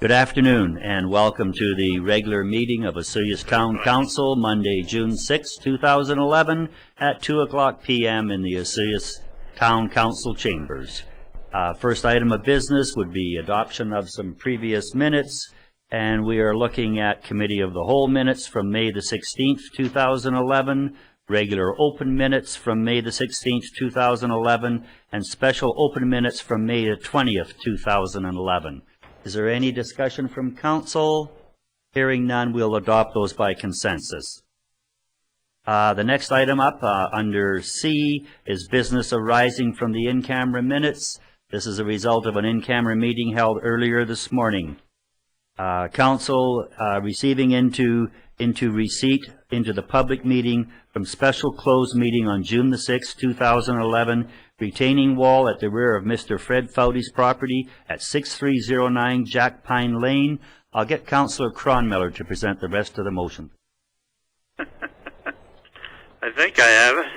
Good afternoon and welcome to the regular meeting of SOGH Town Council, Monday, June 6, 2011 at 2:00 p.m. in the SOGH Town Council chambers. First item of business would be adoption of some previous minutes, and we are looking at Committee of the Whole minutes from May the 16th, 2011, regular open minutes from May the 16th, 2011, and special open minutes from May the 20th, 2011. Is there any discussion from council? Hearing none, we'll adopt those by consensus. The next item up under C is business arising from the in-camera minutes. This is a result of an in-camera meeting held earlier this morning. Council receiving into the public meeting from special closed meeting on June the 6th, 2011, retaining wall at the rear of Mr. Fred Fouty's property at 6309 Jackpine Lane. I'll get Councillor Cronmiller to present the rest of the motion. I think I have it.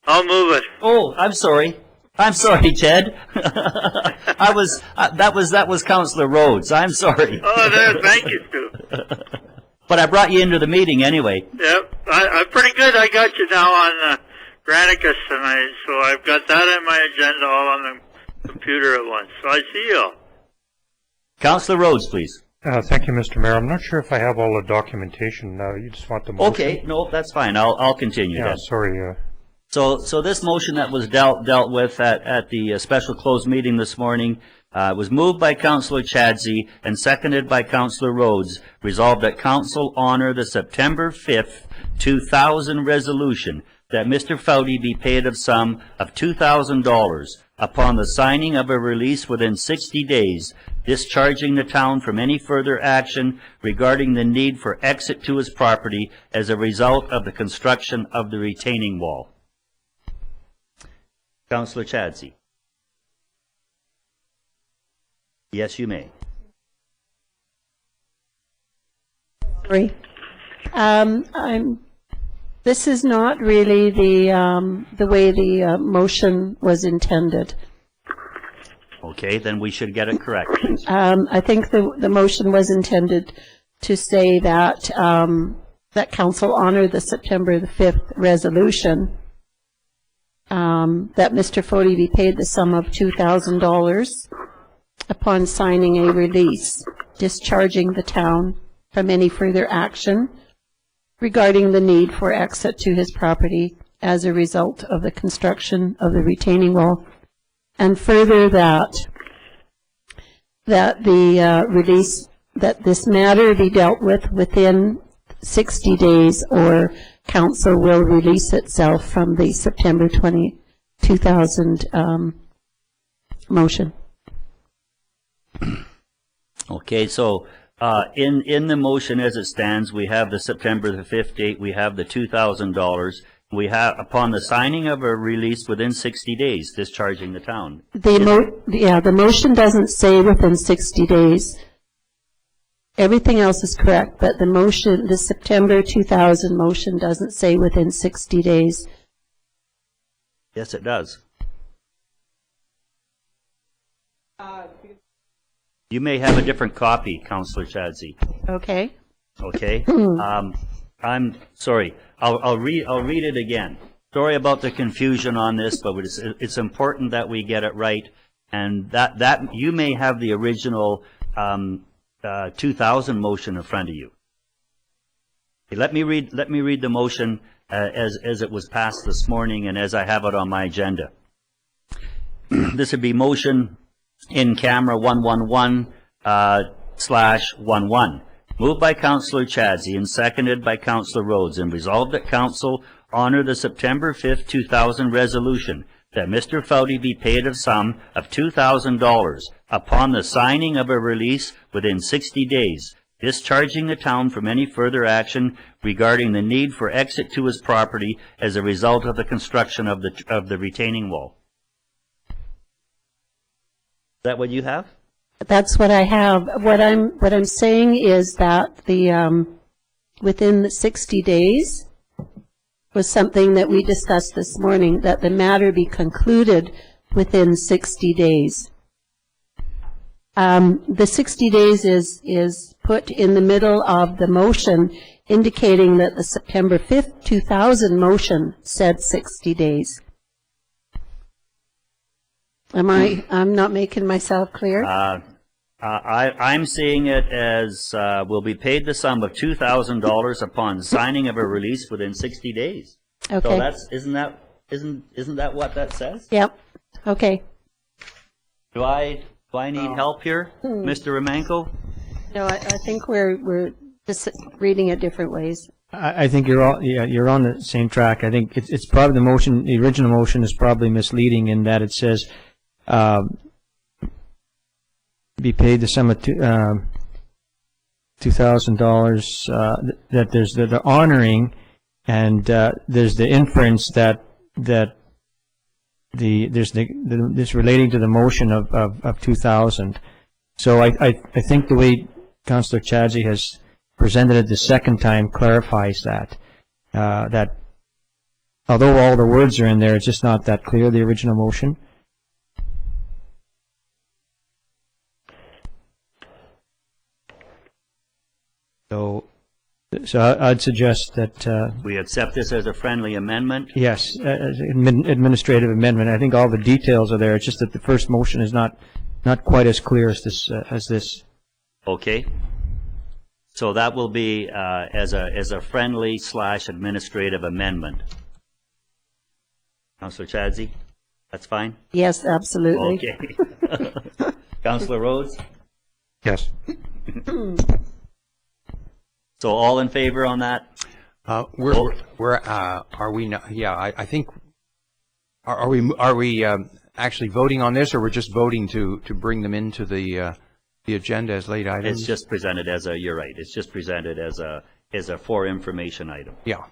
I'll move it. Oh, I'm sorry. I'm sorry, Ted. That was Councillor Rhodes. I'm sorry. Oh, there, thank you, Stu. But I brought you into the meeting anyway. Yep, I'm pretty good. I got you now on Granicus tonight, so I've got that in my agenda all on the computer at once. So I see you. Councillor Rhodes, please. Thank you, Mr. Mayor. I'm not sure if I have all the documentation. You just want the motion? Okay, no, that's fine. I'll continue then. Sorry. So this motion that was dealt with at the special closed meeting this morning was moved by Councillor Chadsey and seconded by Councillor Rhodes. Resolved that Council honor the September 5th, 2000 resolution that Mr. Fouty be paid a sum of $2,000 upon the signing of a release within 60 days, discharging the town from any further action regarding the need for exit to his property as a result of the construction of the retaining wall. Councillor Chadsey. Yes, you may. Sorry. This is not really the way the motion was intended. Okay, then we should get it correct. I think the motion was intended to say that that council honor the September the 5th resolution, that Mr. Fouty be paid the sum of $2,000 upon signing a release discharging the town from any further action regarding the need for exit to his property as a result of the construction of the retaining wall, and further that the release, that this matter be dealt with within 60 days or council will release itself from the September 2000 motion. Okay, so in the motion as it stands, we have the September the 5th date, we have the $2,000, we have upon the signing of a release within 60 days, discharging the town. The motion doesn't say within 60 days. Everything else is correct, but the motion, the September 2000 motion doesn't say within 60 days. Yes, it does. You may have a different copy, Councillor Chadsey. Okay. Okay. I'm sorry. I'll read it again. Sorry about the confusion on this, but it's important that we get it right. And that you may have the original 2000 motion in front of you. Okay, let me read the motion as it was passed this morning and as I have it on my agenda. This would be motion in camera 111/11. Moved by Councillor Chadsey and seconded by Councillor Rhodes, and resolved that Council honor the September 5th, 2000 resolution that Mr. Fouty be paid a sum of $2,000 upon the signing of a release within 60 days, discharging the town from any further action regarding the need for exit to his property as a result of the construction of the retaining wall. Is that what you have? That's what I have. What I'm saying is that the within the 60 days was something that we discussed this morning, that the matter be concluded within 60 days. The 60 days is put in the middle of the motion, indicating that the September 5th, 2000 motion said 60 days. I'm not making myself clear? I'm seeing it as will be paid the sum of $2,000 upon signing of a release within 60 days. Okay. So that's isn't that what that says? Yep. Okay. Do I need help here, Mr. Romanko? No, I think we're just reading it different ways. I think you're on the same track. I think it's probably the original motion is probably misleading in that it says be paid the sum of $2,000. That there's the honoring, and there's the inference that this relating to the motion of 2,000. So I think the way Councillor Chadzi has presented it the second time clarifies that that although all the words are in there, it's just not that clear, the original motion. So I'd suggest that we accept this as a friendly amendment. yes, as an administrative amendment. I think all the details are there. It's just that the first motion is not quite as clear as this. Okay. So that will be as a friendly / administrative amendment. Councillor Chadzi, that's fine. Yes, absolutely. Okay. Councillor Rhodes. Yes. So all in favor on that? Are we not, yeah, I think, are we actually voting on this, or we're just voting to bring them into the agenda as late items? It's just presented as a, you're right, it's just presented as a for information item. Yeah.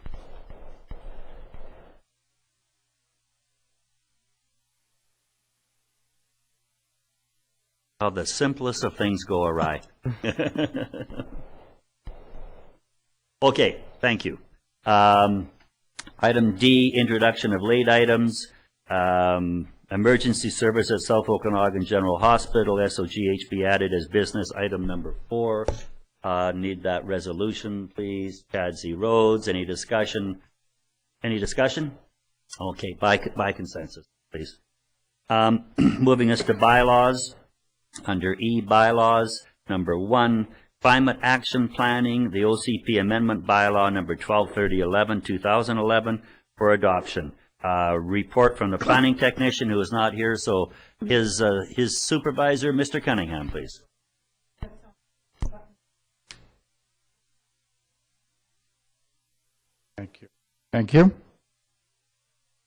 How the simplest of things go awry. Okay, thank you. Item D, introduction of late items. Emergency service at South Okanagan General Hospital, SOGH, be added as business item number 4. Need that resolution, please. Chadzi Rhodes, any discussion? Any discussion? Okay, by consensus, please. Moving us to bylaws. Under E, bylaws, number 1, climate action planning, the OCP amendment bylaw number 123011, 2011, for adoption. Report from the planning technician who is not here, so his supervisor, Mr. Cunningham, please. Thank you. Thank you.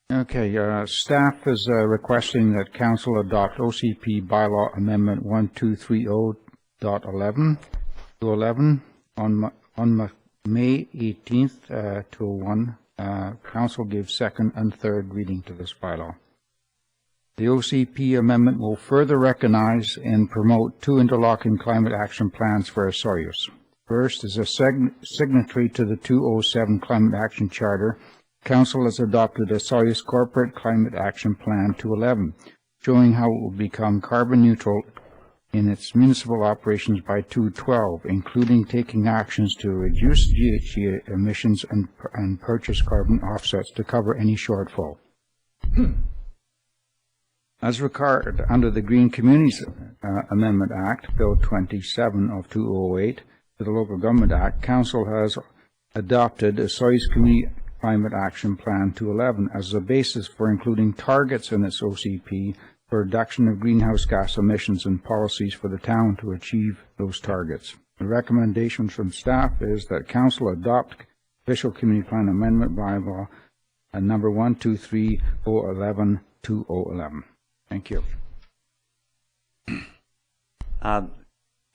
Okay, staff is requesting that Council adopt OCP Bylaw Amendment 1230.11 to 11 on May 18th, 2001. Council gives second and third reading to this bylaw. The OCP amendment will further recognize and promote 2 interlocking climate action plans for SOGH. First, as a signatory to the 2007 Climate Action Charter, Council has adopted a SOGH Corporate Climate Action Plan 211, showing how it will become carbon neutral in its municipal operations by 2012, including taking actions to reduce GHG emissions and purchase carbon offsets to cover any shortfall. As required under the Green Communities Amendment Act, Bill 27 of 2008, to the Local Government Act, Council has adopted a SOGH Community Climate Action Plan 211 as a basis for including targets in its OCP for reduction of greenhouse gas emissions and policies for the town to achieve those targets. The recommendation from staff is that Council adopt Official Community Plan Amendment Bylaw number 123011-2011. Thank you.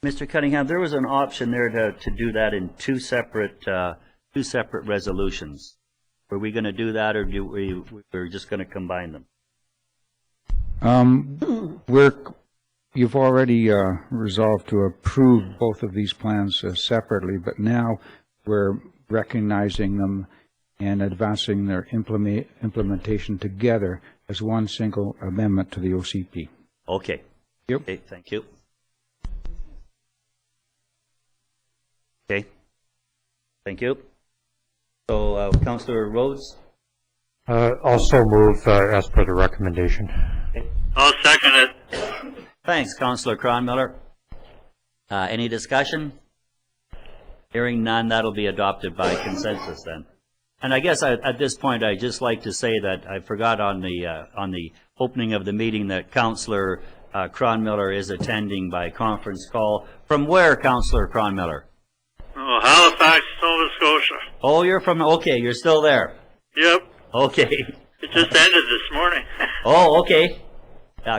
Mr. Cunningham, there was an option there to do that in two separate resolutions. Were we going to do that, or we're just going to combine them? You've already resolved to approve both of these plans separately, but now we're recognizing them and advancing their implementation together as one single amendment to the OCP. Okay. Yep. Okay, thank you. Okay. Thank you. So, Councillor Rhodes? Also move as per the recommendation. I'll second it. Thanks, Councillor Cronmiller. Any discussion? Hearing none, that'll be adopted by consensus then. And I guess at this point, I'd just like to say that I forgot on the opening of the meeting that Councillor Cronmiller is attending by conference call. From where, Councillor Cronmiller? Oh, Halifax, Nova Scotia. Oh, you're from, okay, you're still there. Yep. Okay. It just ended this morning. Oh, okay.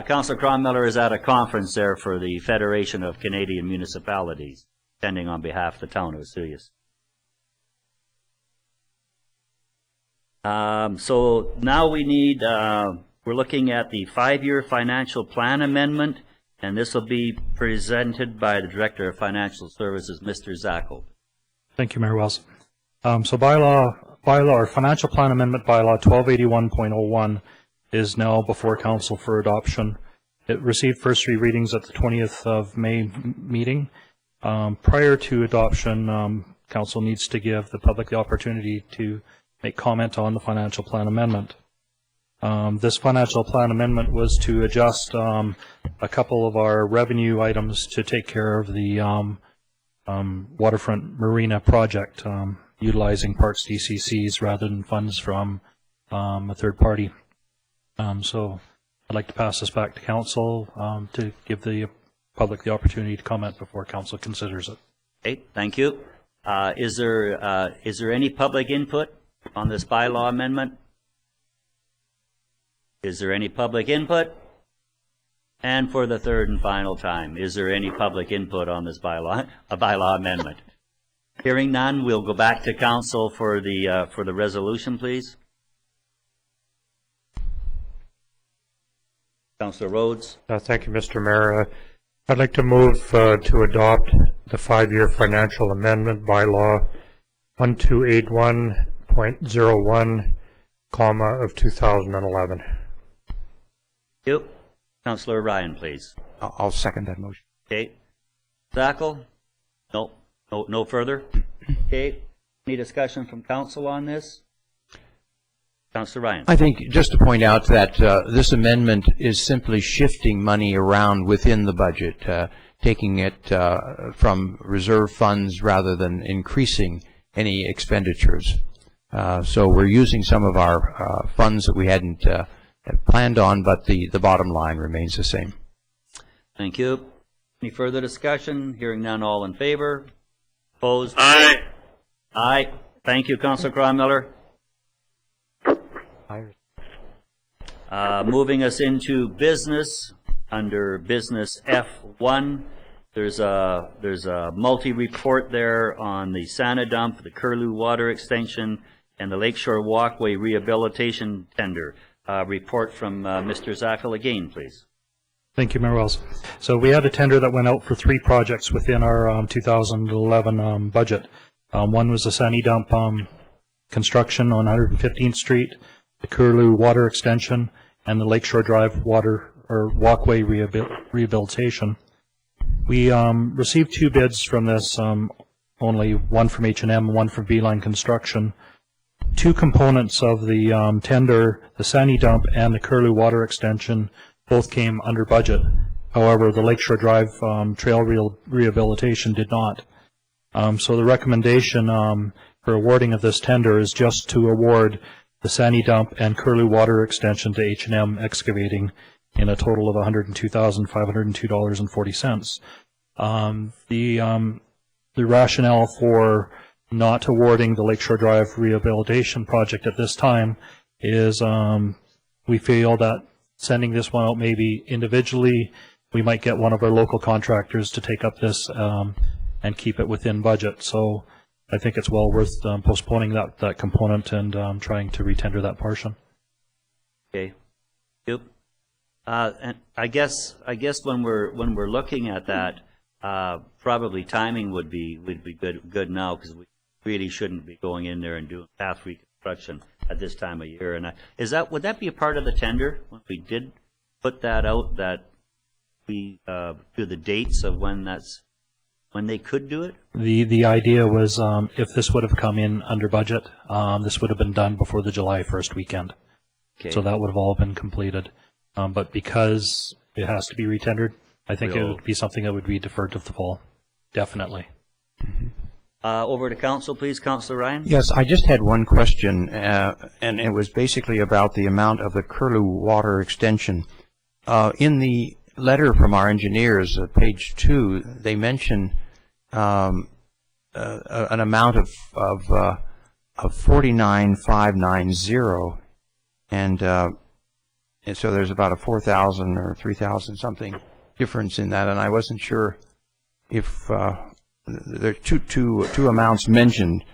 Councillor Cronmiller is at a conference there for the Federation of Canadian Municipalities, attending on behalf of the town of Osoyoos. So now we need, we're looking at the 5-year financial plan amendment, and this will be presented by the Director of Financial Services, Mr. Zackel. Thank you, Mayor Wells. So bylaw or financial plan amendment bylaw 1281.01 is now before council for adoption. It received first 3 readings at the 20th of May meeting. Prior to adoption, council needs to give the public the opportunity to make comment on the financial plan amendment. This financial plan amendment was to adjust a couple of our revenue items to take care of the waterfront marina project, utilizing parts DCCs rather than funds from a third party. So I'd like to pass this back to council to give the public the opportunity to comment before council considers it. Okay, thank you. Is there any public input on this bylaw amendment? Is there any public input? And for the third and final time, is there any public input on this bylaw amendment? Hearing none, we'll go back to council for the resolution, please. Councillor Rhodes. Thank you, Mr. Mayor. I'd like to move to adopt the 5-year financial amendment bylaw 1281.01, of 2011. Thank you. Councillor Ryan, please. I'll second that motion. Okay. Zackel? No further? Okay. Any discussion from council on this? Councillor Ryan. I think just to point out that this amendment is simply shifting money around within the budget, taking it from reserve funds rather than increasing any expenditures. So we're using some of our funds that we hadn't planned on, but the bottom line remains the same. Thank you. Any further discussion? Hearing none, all in favor? Opposed? Aye. Aye. Thank you, Councillor Cronmiller. Moving us into business, under business F1, there's a multi-report there on the Sani-Dump, the Curlew water extension, and the Lakeshore Walkway rehabilitation tender. Report from Mr. Zackel again, please. Thank you, Mayor Wells. So we had a tender that went out for 3 projects within our 2011 budget. One was the Sani-Dump construction on 115th Street, the Curlew water extension, and the Lakeshore Drive water or walkway rehabilitation. We received 2 bids from this, only one from H&M and one from Beeline Construction. 2 components of the tender, the Sani-Dump and the Curlew water extension, both came under budget. However, the Lakeshore Drive trail rehabilitation did not. So the recommendation for awarding of this tender is just to award the Sani-Dump and Curlew water extension to H&M Excavating in a total of $102,502.40. The rationale for not awarding the Lakeshore Drive rehabilitation project at this time is we feel that sending this one out maybe individually, we might get one of our local contractors to take up this and keep it within budget. So I think it's well worth postponing that component and trying to retender that portion. Okay. Yep. And I guess when we're looking at that, probably timing would be good now, because we really shouldn't be going in there and doing path reconstruction at this time of year. And would that be a part of the tender when we did put that out, that we do the dates of when that's when they could do it? The idea was if this would have come in under budget, this would have been done before the July 1st weekend. Okay. So that would have all been completed. But because it has to be retendered, I think it would be something that would be deferred to the fall. Definitely. Over to council, please. Councillor Ryan? Yes, I just had one question, and it was basically about the amount of the Curlew water extension. In the letter from our engineers, page 2, they mention an amount of 49,590, and so there's about a 4,000 or 3,000 something difference in that, and I wasn't sure if there are two amounts mentioned,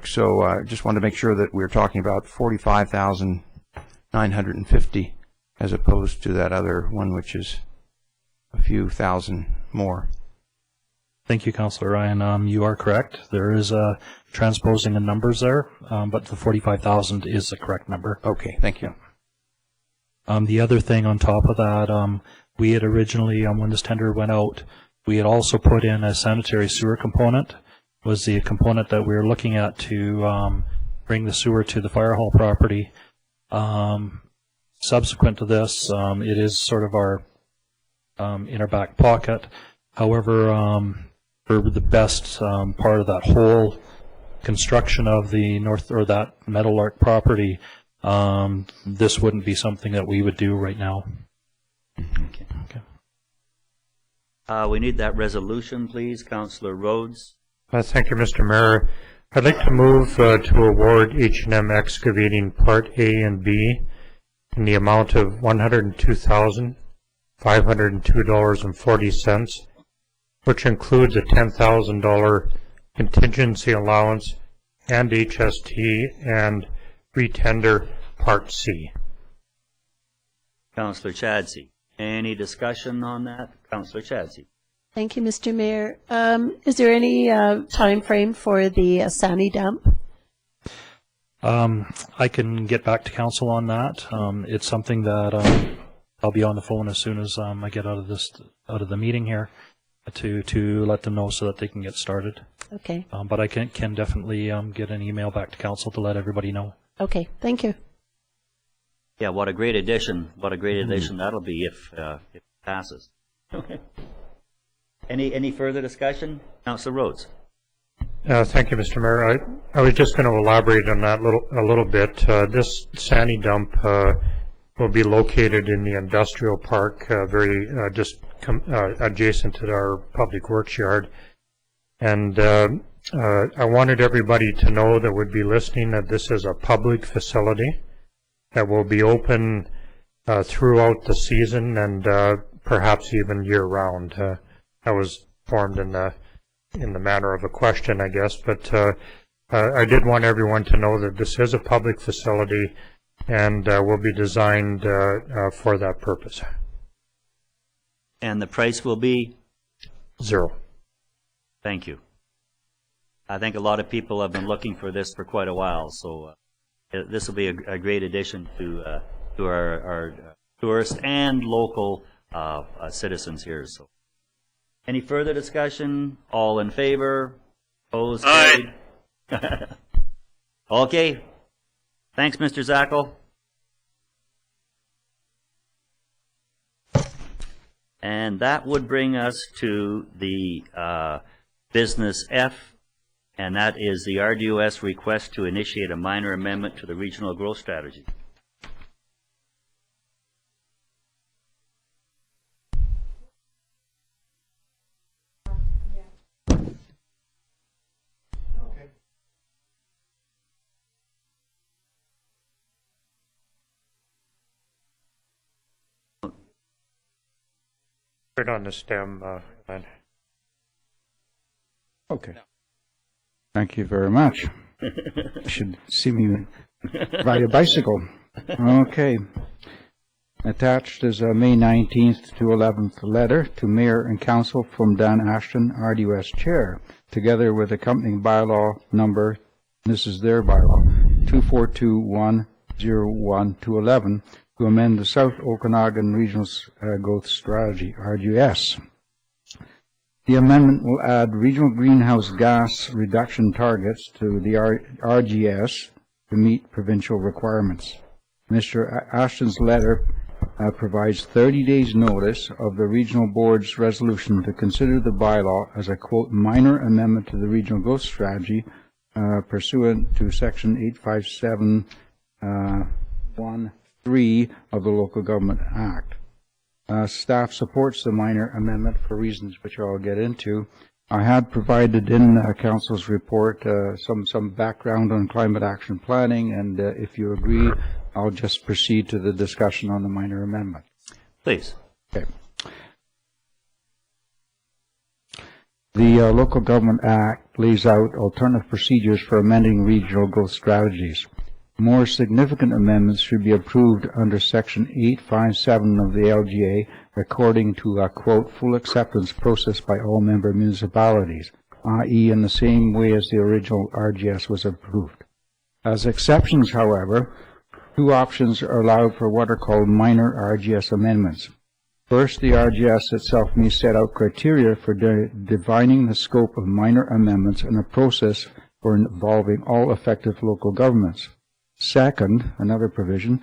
so I just wanted to make sure that we're talking about 45,950 as opposed to that other one, which is a few thousand more. Thank you, Councillor Ryan. You are correct. There is transposing the numbers there, but the 45,000 is the correct number. Okay, thank you. The other thing on top of that, we had originally, when this tender went out, we had also put in a sanitary sewer component, was the component that we were looking at to bring the sewer to the fire hall property. Subsequent to this, it is sort of our in our back pocket. However, for the best part of that whole construction of the north or that Meadowlark property, this wouldn't be something that we would do right now. Okay. We need that resolution, please. Councillor Rhodes. Thank you, Mr. Mayor. I'd like to move to award H&M Excavating Part A and B in the amount of $102,502.40, which includes a $10,000 contingency allowance and HST and retender Part C. Councillor Chadsey. Any discussion on that? Councillor Chadsey. Thank you, Mr. Mayor. Is there any time frame for the Sani-Dump? I can get back to council on that. It's something that I'll be on the phone as soon as I get out of the meeting here to let them know so that they can get started. Okay. But I can definitely get an email back to council to let everybody know. Okay, thank you. Yeah, what a great addition. What a great addition that'll be if it passes. Okay. Any further discussion? Councillor Rhodes. Thank you, Mr. Mayor. I was just going to elaborate on that a little bit. This Sani-Dump will be located in the industrial park, adjacent to our public works yard. And I wanted everybody to know that would be listening that this is a public facility that will be open throughout the season and perhaps even year-round. That was formed in the manner of a question, I guess, but I did want everyone to know that this is a public facility and will be designed for that purpose. And the price will be? $0. Thank you. I think a lot of people have been looking for this for quite a while, so this will be a great addition to our tourists and local citizens here. So, any further discussion? All in favor? Opposed? Aye. Okay. Thanks, Mr. Zackel. And that would bring us to the business F, and that is the RDOS request to initiate a minor amendment to the regional growth strategy. Right on the stem, Glenn. Okay. Thank you very much. You should see me ride a bicycle. Okay. Attached is a May 19th to 11th letter to Mayor and Council from Dan Ashton, RDOS Chair, together with accompanying bylaw number, this is their bylaw, 242101211, to amend the South Okanagan Regional Growth Strategy, RDOS. The amendment will add regional greenhouse gas reduction targets to the RGS to meet provincial requirements. Mr. Ashton's letter provides 30 days notice of the regional board's resolution to consider the bylaw as a, quote, minor amendment to the regional growth strategy pursuant to section 857(1)(3) of the Local Government Act. Staff supports the minor amendment for reasons which I'll get into. I had provided in Council's report some background on climate action planning, and if you agree, I'll just proceed to the discussion on the minor amendment. Please. Okay. The Local Government Act lays out alternative procedures for amending regional growth strategies. More significant amendments should be approved under Section 857 of the LGA according to a, quote, full acceptance process by all member municipalities, i.e. in the same way as the original RGS was approved. As exceptions, however, two options are allowed for what are called minor RGS amendments. First, the RGS itself may set out criteria for defining the scope of minor amendments and a process for involving all effective local governments. Second, another provision,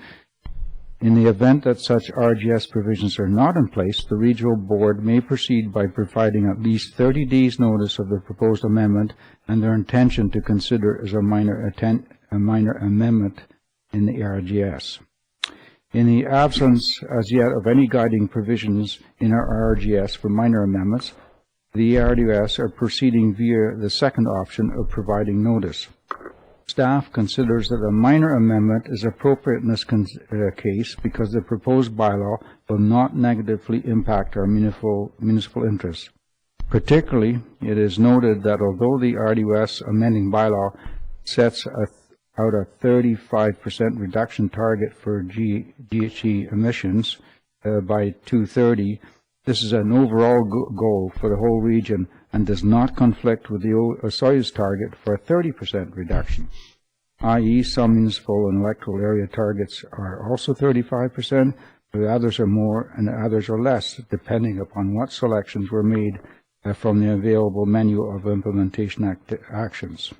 in the event that such RGS provisions are not in place, the regional board may proceed by providing at least 30 days notice of the proposed amendment and their intention to consider as a minor amendment in the RGS. In the absence as yet of any guiding provisions in our RGS for minor amendments, the RDOS are proceeding via the second option of providing notice. Staff considers that a minor amendment is appropriate in this case because the proposed bylaw will not negatively impact our municipal interests. Particularly, it is noted that although the RDOS amending bylaw sets out a 35% reduction target for GHG emissions by 2030, this is an overall goal for the whole region and does not conflict with the SOGH target for a 30% reduction, i.e. some municipal and electoral area targets are also 35%, but others are more and others are less, depending upon what selections were made from the available menu of implementation actions.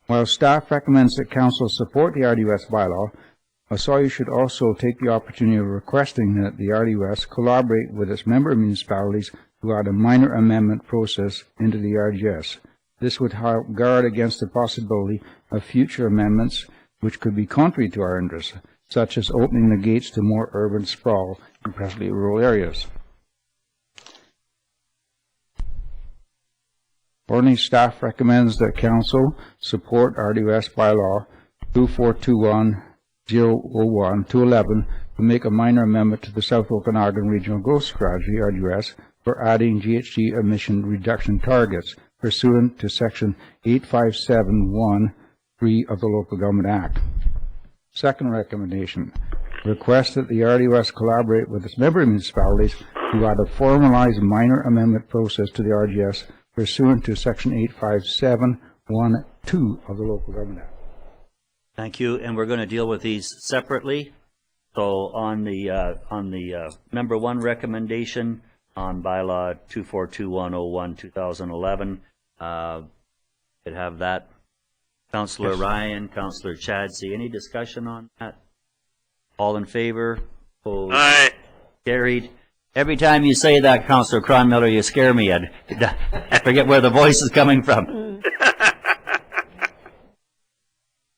While staff recommends that Council support the RDOS bylaw, SOGH should also take the opportunity of requesting that the RDOS collaborate with its member municipalities to add a minor amendment process into the RGS. This would help guard against the possibility of future amendments which could be contrary to our interests, such as opening the gates to more urban sprawl in presently rural areas. Accordingly, staff recommends that Council support RDOS bylaw 2421-001-211 to make a minor amendment to the South Okanagan Regional Growth Strategy, RDOS, for adding GHG emission reduction targets pursuant to Section 857(1)(3) of the Local Government Act. Second recommendation, request that the RDOS collaborate with its member municipalities to add a formalized minor amendment process to the RGS pursuant to Section 857(1)(2) of the Local Government Act. Thank you, and we're going to deal with these separately. So on the number one recommendation on bylaw 242101-2011, could have that. Councillor Ryan, Councillor Chadsey, any discussion on that? All in favor? Opposed? Aye. Carried. Every time you say that, Councillor Cronmiller, you scare me. I forget where the voice is coming from.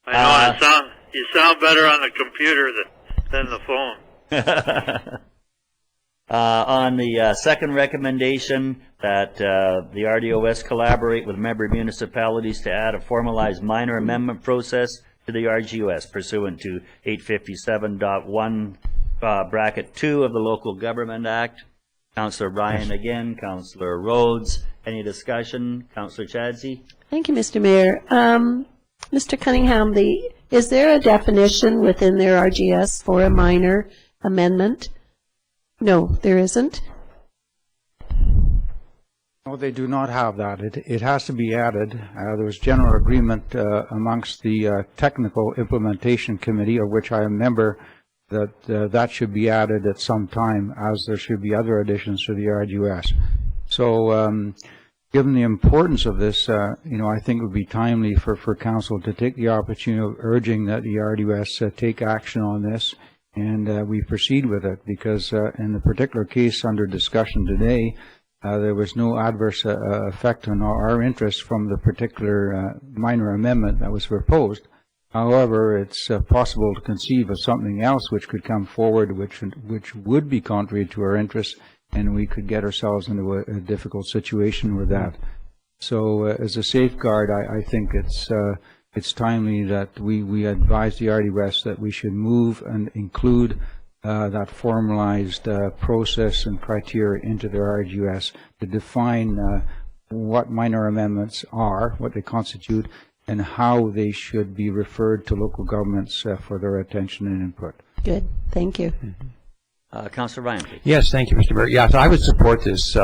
I know, you sound better on the computer than the phone. On the second recommendation that the RDOS collaborate with member municipalities to add a formalized minor amendment process to the RGOS pursuant to 857.1 bracket 2 of the Local Government Act. Councillor Ryan again, Councillor Rhodes. Any discussion? Councillor Chadsey? Thank you, Mr. Mayor. Mr. Cunningham, is there a definition within their RGS for a minor amendment? No, there isn't. No, they do not have that. It has to be added. There was general agreement amongst the Technical Implementation Committee, of which I am a member, that should be added at some time, as there should be other additions to the RDOS. So, given the importance of this, I think it would be timely for Council to take the opportunity of urging that the RDOS take action on this, and we proceed with it, because in the particular case under discussion today, there was no adverse effect on our interest from the particular minor amendment that was proposed. However, it's possible to conceive of something else which could come forward which would be contrary to our interests, and we could get ourselves into a difficult situation with that. So as a safeguard, I think it's timely that we advise the RDOS that we should move and include that formalized process and criteria into the RDOS to define what minor amendments are, what they constitute, and how they should be referred to local governments for their attention and input. Good, thank you. Councillor Ryan, please. Yes, thank you, Mr. Mayor. Yes, I would support this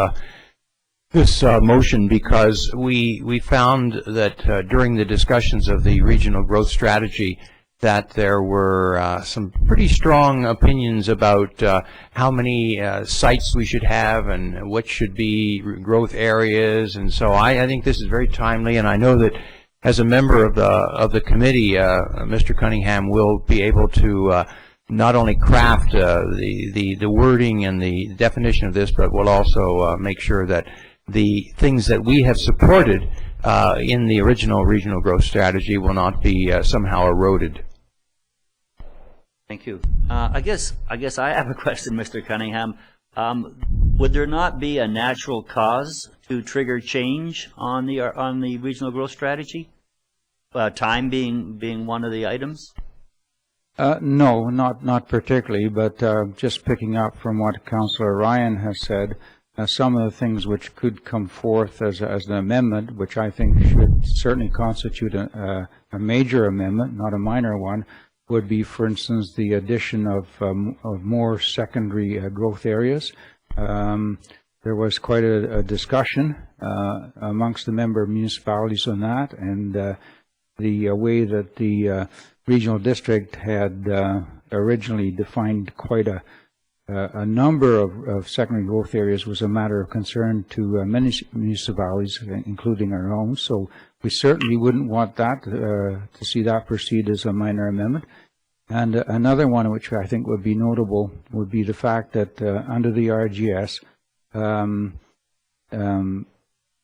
motion, because we found that during the discussions of the regional growth strategy that there were some pretty strong opinions about how many sites we should have and what should be growth areas, and so I think this is very timely, and I know that as a member of the committee, Mr. Cunningham will be able to not only craft the wording and the definition of this, but will also make sure that the things that we have supported in the original regional growth strategy will not be somehow eroded. Thank you. I guess I have a question, Mr. Cunningham. Would there not be a natural cause to trigger change on the regional growth strategy? Time being one of the items? No, not particularly, but just picking up from what Councillor Ryan has said, some of the things which could come forth as an amendment, which I think should certainly constitute a major amendment, not a minor one, would be, for instance, the addition of more secondary growth areas. There was quite a discussion amongst the member municipalities on that, and the way that the regional district had originally defined quite a number of secondary growth areas was a matter of concern to many municipalities, including our own. So we certainly wouldn't want that to see that proceed as a minor amendment. And another one which I think would be notable would be the fact that under the RGS, the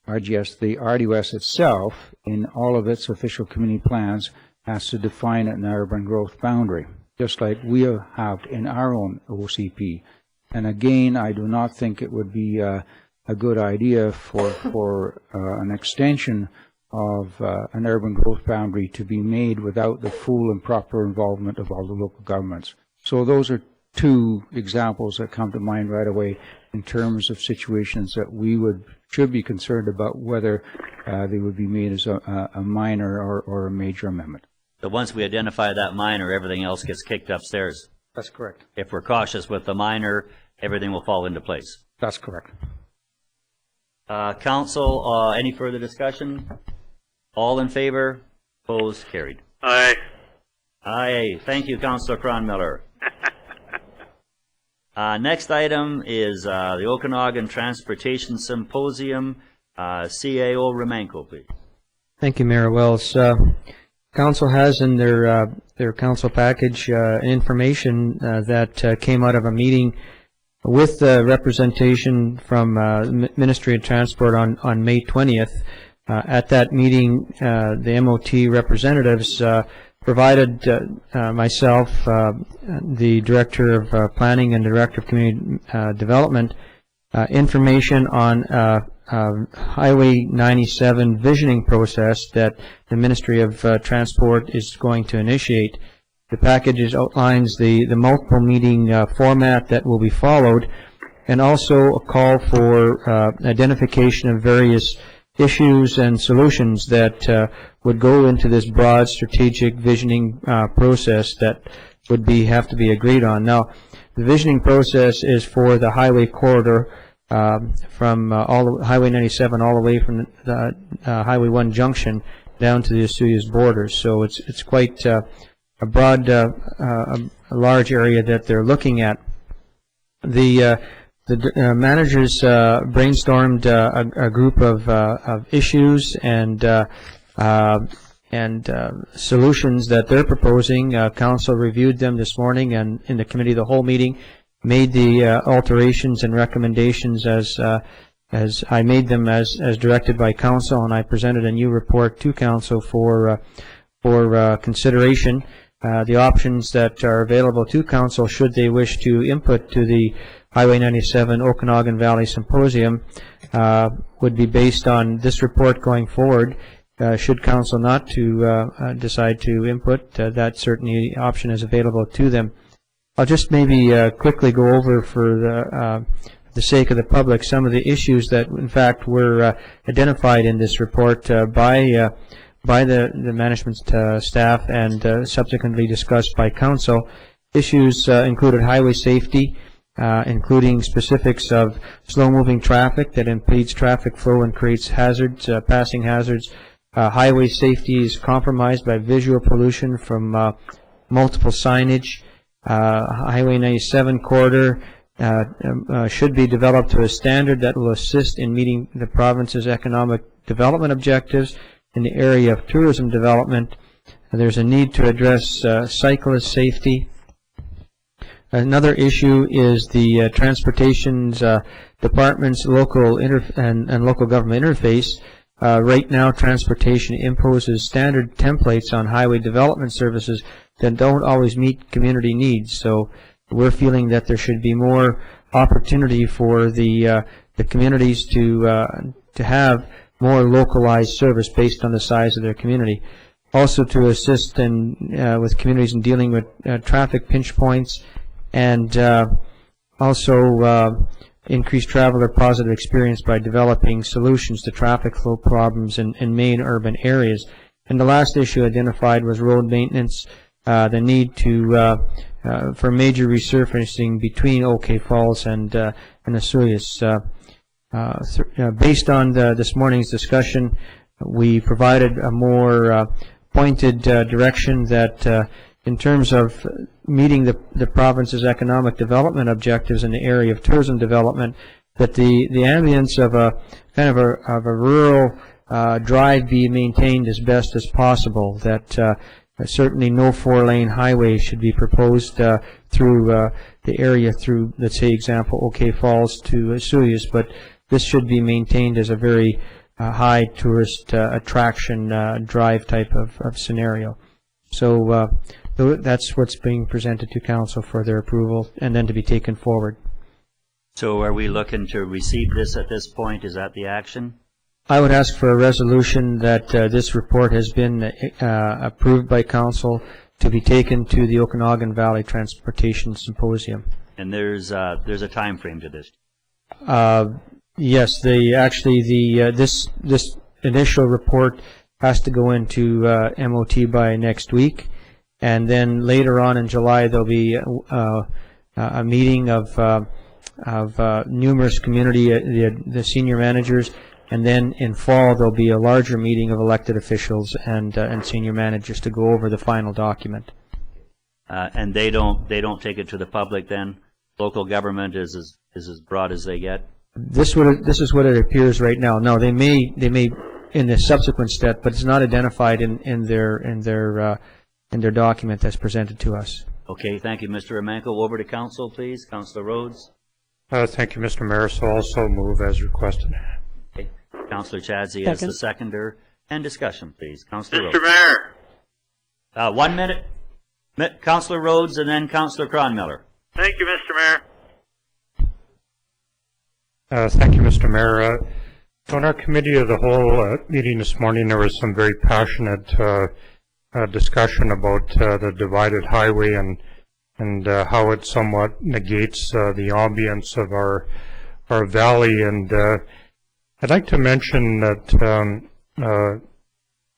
RDOS itself, in all of its official community plans, has to define an urban growth boundary, just like we have in our own OCP. And again, I do not think it would be a good idea for an extension of an urban growth boundary to be made without the full and proper involvement of all the local governments. So those are two examples that come to mind right away in terms of situations that we should be concerned about whether they would be made as a minor or a major amendment. So once we identify that minor, everything else gets kicked upstairs. That's correct. If we're cautious with the minor, everything will fall into place. That's correct. Council, any further discussion? All in favor? Opposed? Carried. Aye. Aye. Thank you, Councillor Cronmiller. Next item is the Okanagan Transportation Symposium. CAO Romanko, please. Thank you, Mayor Wells. Council has in their council package information that came out of a meeting with representation from Ministry of Transport on May 20th. At that meeting, the MOT representatives provided myself, the Director of Planning and Director of Community Development, information on Highway 97 visioning process that the Ministry of Transport is going to initiate. The package outlines the multiple meeting format that will be followed, and also a call for identification of various issues and solutions that would go into this broad strategic visioning process that would have to be agreed on. Now, the visioning process is for the highway corridor from Highway 97 all the way from the Highway 1 junction down to the Osoyoos borders. So it's quite broad, a large area that they're looking at. The managers brainstormed a group of issues and solutions that they're proposing. Council reviewed them this morning, and in the committee of the whole meeting made the alterations and recommendations as I made them as directed by Council, and I presented a new report to Council for consideration. The options that are available to Council should they wish to input to the Highway 97 Okanagan Valley Symposium would be based on this report going forward. Should Council not to decide to input, that certainly option is available to them. I'll just maybe quickly go over for the sake of the public some of the issues that in fact were identified in this report by the management staff and subsequently discussed by Council. Issues included highway safety, including specifics of slow-moving traffic that impedes traffic flow and creates hazards, passing hazards. Highway safety is compromised by visual pollution from multiple signage. Highway 97 corridor should be developed to a standard that will assist in meeting the province's economic development objectives. In the area of tourism development, there's a need to address cyclist safety. Another issue is the Transportation's Department's local and local government interface. Right now, Transportation imposes standard templates on highway development services that don't always meet community needs. So we're feeling that there should be more opportunity for the communities to have more localized service based on the size of their community. Also to assist in with communities in dealing with traffic pinch points, and also increase traveler positive experience by developing solutions to traffic flow problems in main urban areas. And the last issue identified was road maintenance, the need to for major resurfacing between OK Falls and Osoyoos. Based on this morning's discussion, we provided a more pointed direction that in terms of meeting the province's economic development objectives in the area of tourism development, that the ambience of a kind of a rural drive be maintained as best as possible, that certainly no 4-lane highway should be proposed through the area through, let's say, example, OK Falls to Osoyoos, but this should be maintained as a very high tourist attraction drive type of scenario. So that's what's being presented to Council for their approval and then to be taken forward. So are we looking to receive this at this point? Is that the action? I would ask for a resolution that this report has been approved by Council to be taken to the Okanagan Valley Transportation Symposium. And there's a time frame to this. Yes, this initial report has to go into MOT by next week, and then later on in July there'll be a meeting of numerous community, the senior managers, and then in fall there'll be a larger meeting of elected officials and senior managers to go over the final document. And they don't take it to the public then? Local government is as broad as they get? This is what it appears right now. No, they may in the subsequent step, but it's not identified in their document that's presented to us. Okay, thank you, Mr. Emanko. Over to Council, please. Councillor Rhodes. Thank you, Mr. Mayor. So also move as requested. Okay. Councillor Chadsey as the seconder. And discussion, please. Councillor Rhodes. Mr. Mayor. 1 minute. Councillor Rhodes and then Councillor Cronmiller. Thank you, Mr. Mayor. Thank you, Mr. Mayor. So in our committee of the whole meeting this morning, there was some very passionate discussion about the divided highway and how it somewhat negates the ambience of our valley. And I'd like to mention that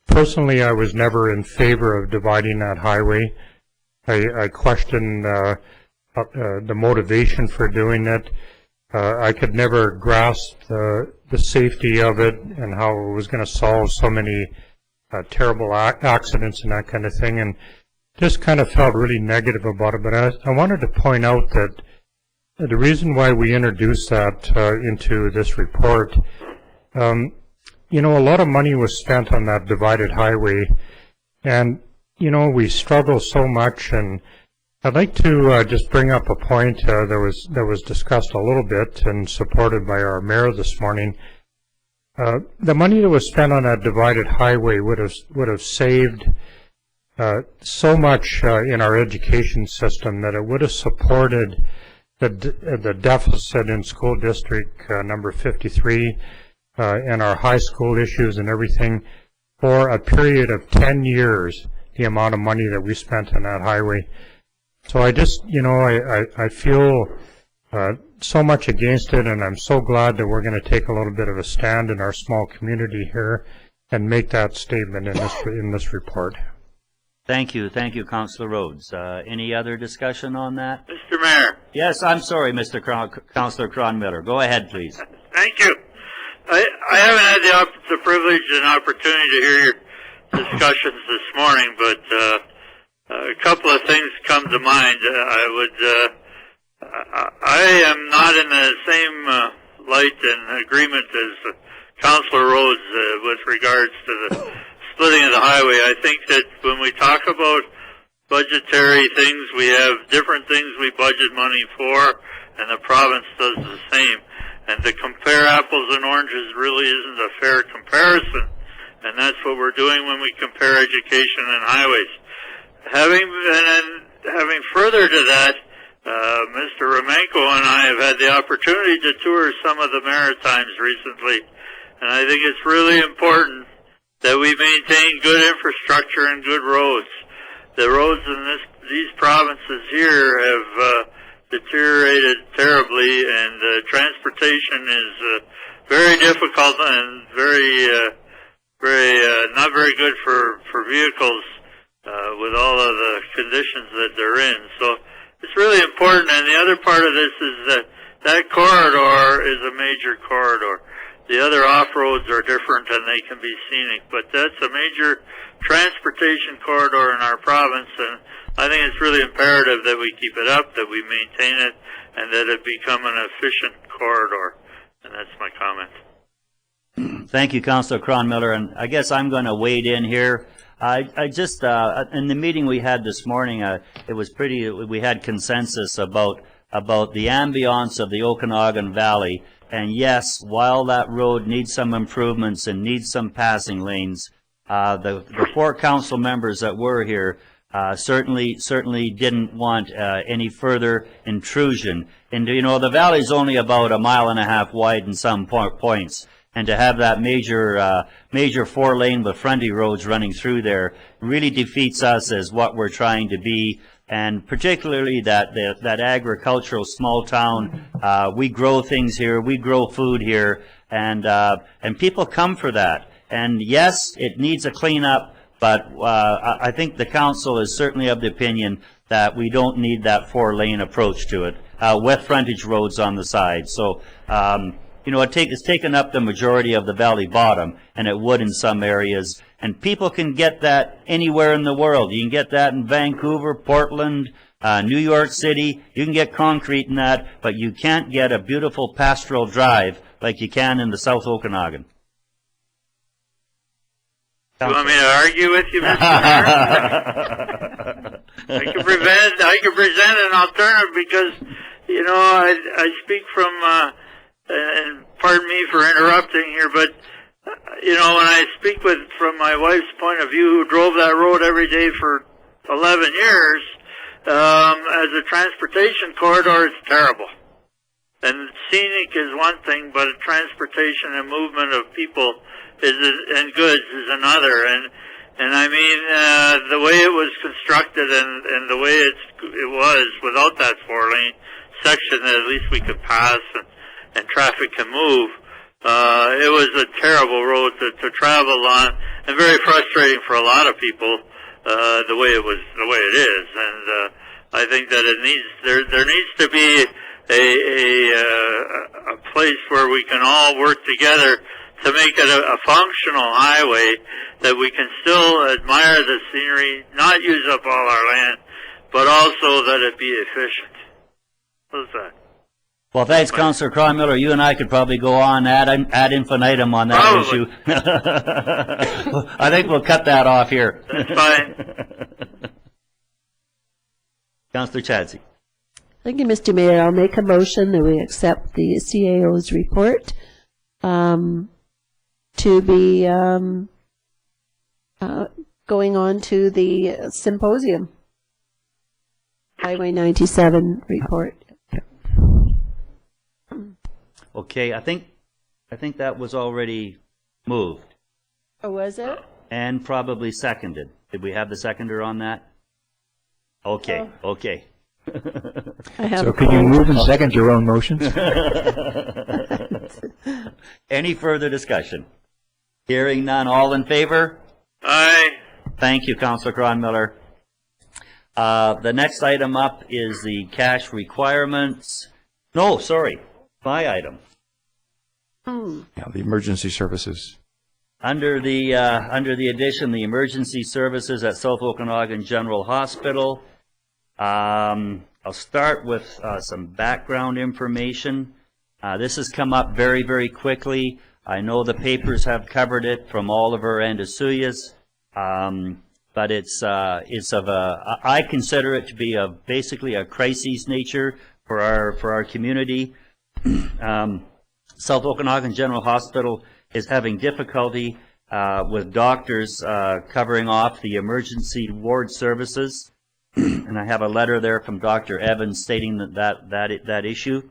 personally, I was never in favor of dividing that highway. I question the motivation for doing it. I could never grasp the safety of it and how it was going to solve so many terrible accidents and that kind of thing. And just kind of felt really negative about it, but I wanted to point out that the reason why we introduced that into this report, you know, a lot of money was spent on that divided highway, and, you know, we struggle so much, and I'd like to just bring up a point that was discussed a little bit and supported by our mayor this morning. The money that was spent on that divided highway would have saved so much in our education system that it would have supported the deficit in school district number 53 and our high school issues and everything for a period of 10 years, the amount of money that we spent on that highway. So I just, you know, I feel so much against it, and I'm so glad that we're going to take a little bit of a stand in our small community here and make that statement in this report. Thank you, Councillor Rhodes. Any other discussion on that? Mr. Mayor. Yes, I'm sorry, Councillor Cronmiller. Go ahead, please. Thank you. I haven't had the privilege and opportunity to hear your discussions this morning, but a couple of things come to mind. I am not in the same light and agreement as Councillor Rhodes with regards to the splitting of the highway. I think that when we talk about budgetary things, we have different things we budget money for, and the province does the same. And to compare apples and oranges really isn't a fair comparison, and that's what we're doing when we compare education and highways. Having further to that, Mr. Romenko and I have had the opportunity to tour some of the Maritimes recently, and I think it's really important that we maintain good infrastructure and good roads. The roads in these provinces here have deteriorated terribly, and transportation is very difficult and not very good for vehicles with all of the conditions that they're in. So it's really important, and the other part of this is that corridor is a major corridor. The other off-roads are different and they can be scenic, but that's a major transportation corridor in our province, and I think it's really imperative that we keep it up, that we maintain it, and that it become an efficient corridor. And that's my comment. Thank you, Councillor Cronmiller, and I guess I'm going to wade in here. I just, in the meeting we had this morning, it was we had consensus about the ambiance of the Okanagan Valley. And yes, while that road needs some improvements and needs some passing lanes, the 4 council members that were here certainly didn't want any further intrusion. And you know, the valley's only about 1.5 miles wide in some points, and to have that major 4-lane with frontage roads running through there really defeats us as what we're trying to be. And particularly that agricultural small town, we grow things here, we grow food here, and people come for that. And yes, it needs a cleanup, but I think the council is certainly of the opinion that we don't need that 4-lane approach to it with frontage roads on the side. So you know, it's taken up the majority of the valley bottom, and it would in some areas. And people can get that anywhere in the world. You can get that in Vancouver, Portland, New York City. You can get concrete in that, but you can't get a beautiful pastoral drive like you can in the South Okanagan. You want me to argue with you, Mr. Mayor? I can present an alternative because, you know, I speak from, and pardon me for interrupting here, but you know, when I speak from my wife's point of view, who drove that road every day for 11 years, as a transportation corridor, it's terrible. And scenic is one thing, but transportation and movement of people and goods is another. And I mean, the way it was constructed and the way it was without that 4-lane section that at least we could pass and traffic can move, it was a terrible road to travel on, and very frustrating for a lot of people, the way it is. And I think that there needs to be a place where we can all work together to make it a functional highway that we can still admire the scenery, not use up all our land, but also that it be efficient. What's that? Well, thanks, Councillor Cronmiller. You and I could probably go on ad infinitum on that Probably. issue. I think we'll cut that off here. That's fine. Councillor Chadsey. Thank you, Mr. Mayor. I'll make a motion that we accept the CAO's report to be going on to the Symposium. Highway 97 report. Okay, I think that was already moved Oh, was it? and probably seconded. Did we have the seconder on that? Okay, okay. I have So can you move and second your own motions? Any further discussion? Hearing none, all in favor? Aye. Thank you, Councillor Cronmiller. The next item up is the cash requirements. No, sorry, my item. Yeah, the emergency services. Under the addition, the emergency services at South Okanagan General Hospital. I'll start with some background information. This has come up very, very quickly. I know the papers have covered it from Oliver and Asuyas, but it's of I consider it to be of basically a crisis nature for our community. South Okanagan General Hospital is having difficulty with doctors covering off the emergency ward services. And I have a letter there from Dr. Evans stating that issue.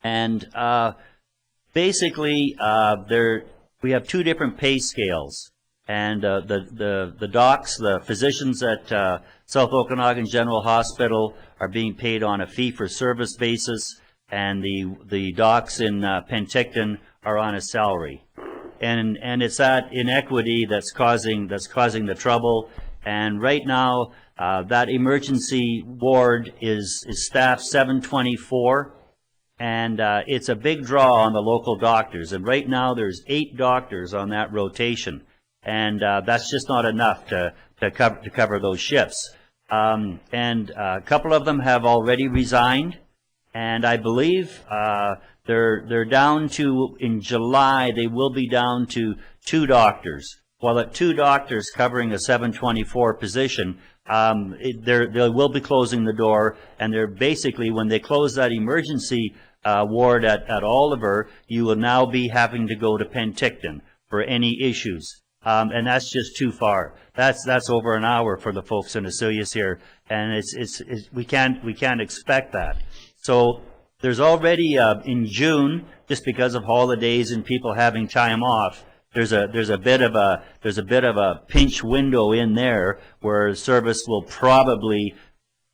And basically, we have two different pay scales. And the docs, the physicians at South Okanagan General Hospital are being paid on a fee-for-service basis, and the docs in Penticton are on a salary. And it's that inequity that's causing the trouble. And right now, that emergency ward is staffed 724, and it's a big draw on the local doctors. And right now, there's 8 doctors on that rotation, and that's just not enough to cover those shifts. And a couple of them have already resigned, and I believe they're down to, in July, they will be down to 2 doctors. Well, at 2 doctors covering a 724 position, they will be closing the door, and they're basically, when they close that emergency ward at Oliver, you will now be having to go to Penticton for any issues. And that's just too far. That's over an hour for the folks in Asuyas here, and we can't expect that. So there's already in June, just because of holidays and people having time off, there's a bit of a pinch window in there where service will probably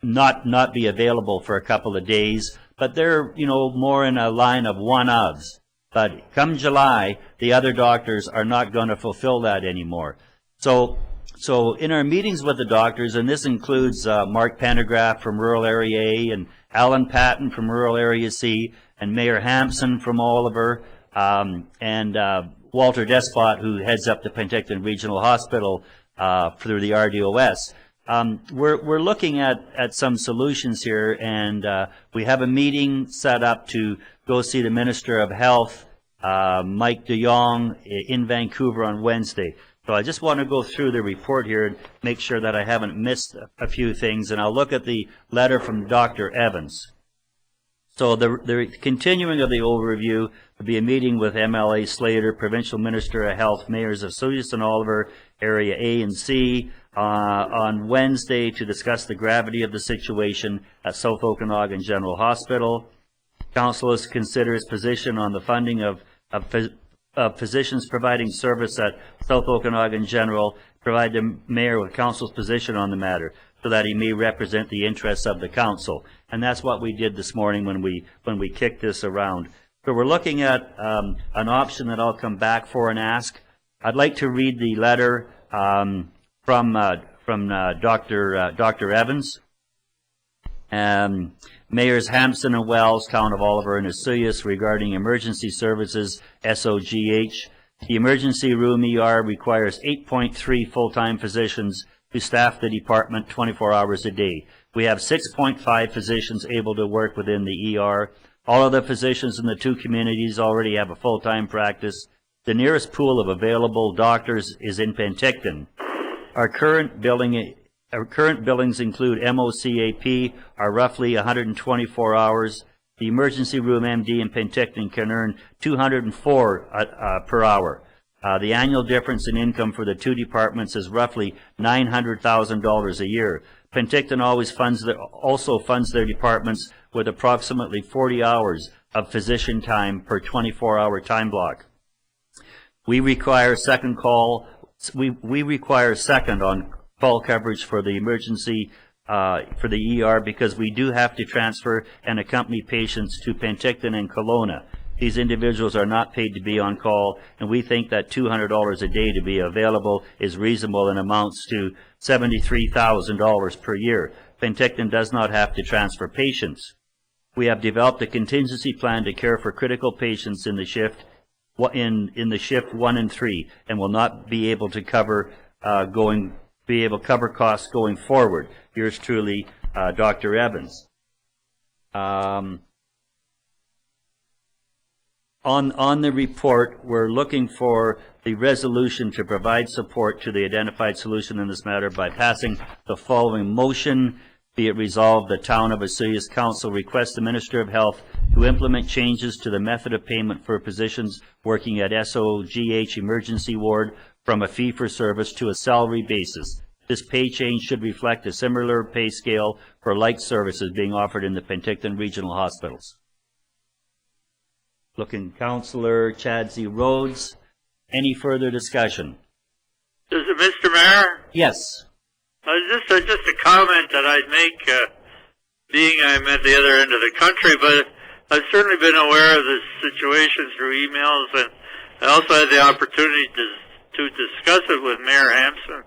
not be available for a couple of days, but they're more in a line of one-ofs. But come July, the other doctors are not going to fulfill that anymore. So in our meetings with the doctors, and this includes Mark Pendergraft from Rural Area A, and Alan Patton from Rural Area C, and Mayor Hampson from Oliver, and Walter Despot, who heads up the Penticton Regional Hospital through the RDOS. We're looking at some solutions here, and we have a meeting set up to go see the Minister of Health, Mike de Jong, in Vancouver on Wednesday. So I just want to go through the report here and make sure that I haven't missed a few things, and I'll look at the letter from Dr. Evans. So the continuing of the overview will be a meeting with MLA Slater, Provincial Minister of Health, Mayors of Asuyas and Oliver, Area A and C, on Wednesday to discuss the gravity of the situation at South Okanagan General Hospital. Council is to consider its position on the funding of physicians providing service at South Okanagan General, provide the Mayor with Council's position on the matter, so that he may represent the interests of the Council. And that's what we did this morning when we kicked this around. So we're looking at an option that I'll come back for and ask. I'd like to read the letter from Dr. Evans. Mayors Hampson and Wells, Town of Oliver and Osoyoos regarding emergency services, SOGH. The emergency room ER requires 8.3 full-time physicians to staff the department 24 hours a day. We have 6.5 physicians able to work within the ER. All of the physicians in the two communities already have a full-time practice. The nearest pool of available doctors is in Penticton. Our current billings include MOCAP are roughly 124 hours. The emergency room MD in Penticton can earn 204 per hour. The annual difference in income for the two departments is roughly $900,000 a year. Penticton also funds their departments with approximately 40 hours of physician time per 24-hour time block. We require second call. We require second on call coverage for the emergency for the ER because we do have to transfer and accompany patients to Penticton and Kelowna. These individuals are not paid to be on call, and we think that $200 a day to be available is reasonable and amounts to $73,000 per year. Penticton does not have to transfer patients. We have developed a contingency plan to care for critical patients in the shift the shift 1 and 3, and will not be able to cover cover costs going forward. Yours truly, Dr. Evans. On the report, we're looking for the resolution to provide support to the identified solution in this matter by passing the following motion. Be it resolved, the Town of Osoyoos Council requests the Minister of Health to implement changes to the method of payment for physicians working at SOGH Emergency Ward from a fee-for-service to a salary basis. This pay change should reflect a similar pay scale for like services being offered in the Penticton Regional Hospitals. Looking, Councillor Chadsey Rhodes. Any further discussion? Mr. Mayor? Yes. Just a comment that I'd make, being I'm at the other end of the country, but I've certainly been aware of this situation through emails, and I also had the opportunity to discuss it with Mayor Hampson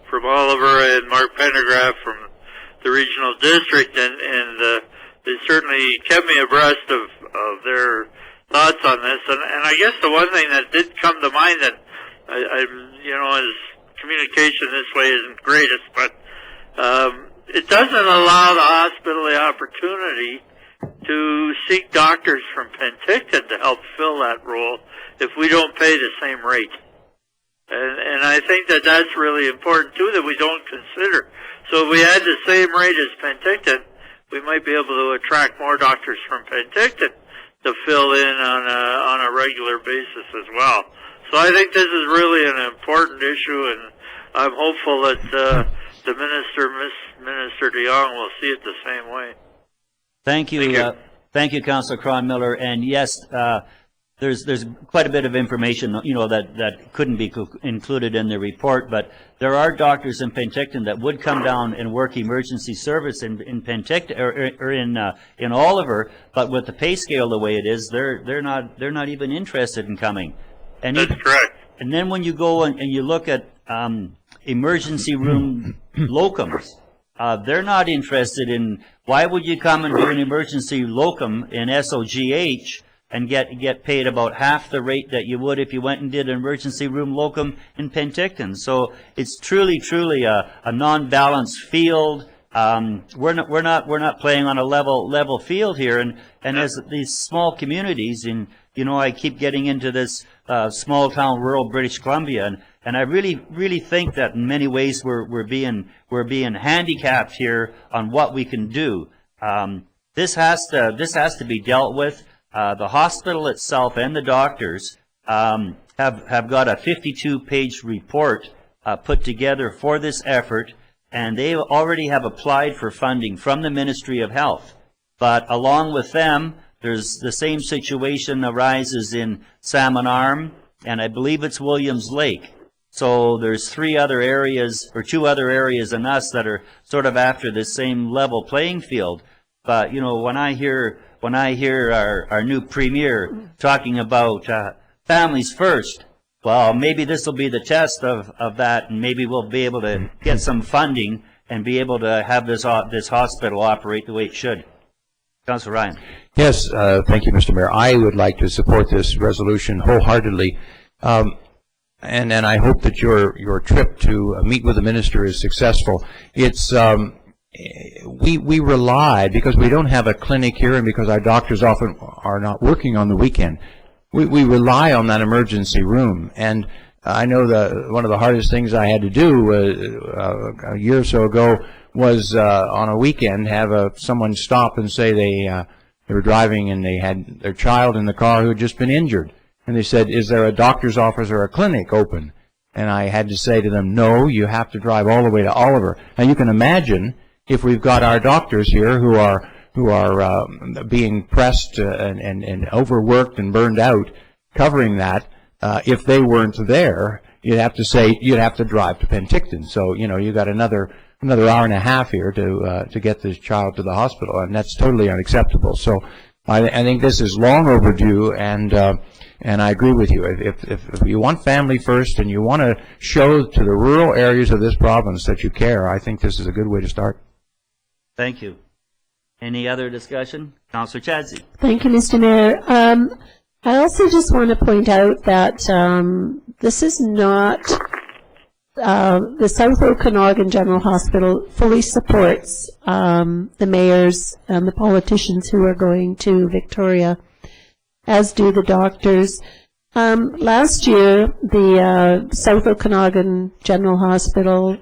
from Oliver and Mark Pendergraft from the regional district, and they certainly kept me abreast of their thoughts on this. And I guess the one thing that did come to mind that as communication this way isn't greatest, but it doesn't allow the hospital the opportunity to seek doctors from Penticton to help fill that role if we don't pay the same rate. And I think that that's really important too, that we don't consider. So if we had the same rate as Penticton, we might be able to attract more doctors from Penticton to fill in on a regular basis as well. So I think this is really an important issue, and I'm hopeful that the Minister de Jong will see it the same way. Thank you. Thank you, Councillor Cronmiller. And yes, there's quite a bit of information, that couldn't be included in the report, but there are doctors in Penticton that would come down and work emergency service in Penticton or in Oliver, but with the pay scale the way it is, they're not even interested in coming. And that's correct. And then when you go and you look at emergency room locums, they're not interested in. Why would you come and do an emergency locum in SOGH and get paid about half the rate that you would if you went and did an emergency room locum in Penticton? So it's truly a non-balanced field. We're not playing on a level field here, and as these small communities, and I keep getting into this small town rural British Columbia, and I really think that in many ways we're being handicapped here on what we can do. This has to be dealt with. The hospital itself and the doctors have got a 52-page report put together for this effort, and they already have applied for funding from the Ministry of Health. But along with them, there's the same situation arises in Salmon Arm, and I believe it's Williams Lake. So there's 2 other areas than us that are sort of after the same level playing field. But when I hear our new premier talking about families first, well, maybe this will be the test of that, and maybe we'll be able to get some funding and be able to have this hospital operate the way it should. Councillor Ryan. Yes, thank you, Mr. Mayor. I would like to support this resolution wholeheartedly. And I hope that your trip to meet with the minister is successful. It's we rely, because we don't have a clinic here and because our doctors often are not working on the weekend, we rely on that emergency room. And I know that one of the hardest things I had to do a year or so ago was on a weekend have someone stop and say they were driving and they had their child in the car who had just been injured. And they said, is there a doctor's office or a clinic open? And I had to say to them, no, you have to drive all the way to Oliver. Now you can imagine if we've got our doctors here who are being pressed and overworked and burned out, covering that, if they weren't there, you'd have to drive to Penticton. So, you got another hour and a half here to get this child to the hospital, and that's totally unacceptable. So I think this is long overdue, and I agree with you. If you want family first and you want to show to the rural areas of this province that you care, I think this is a good way to start. Thank you. Any other discussion? Councillor Chadsey. Thank you, Mr. Mayor. I also just want to point out that this is not, the South Okanagan General Hospital fully supports the mayors and the politicians who are going to Victoria, as do the doctors. Last year, the South Okanagan General Hospital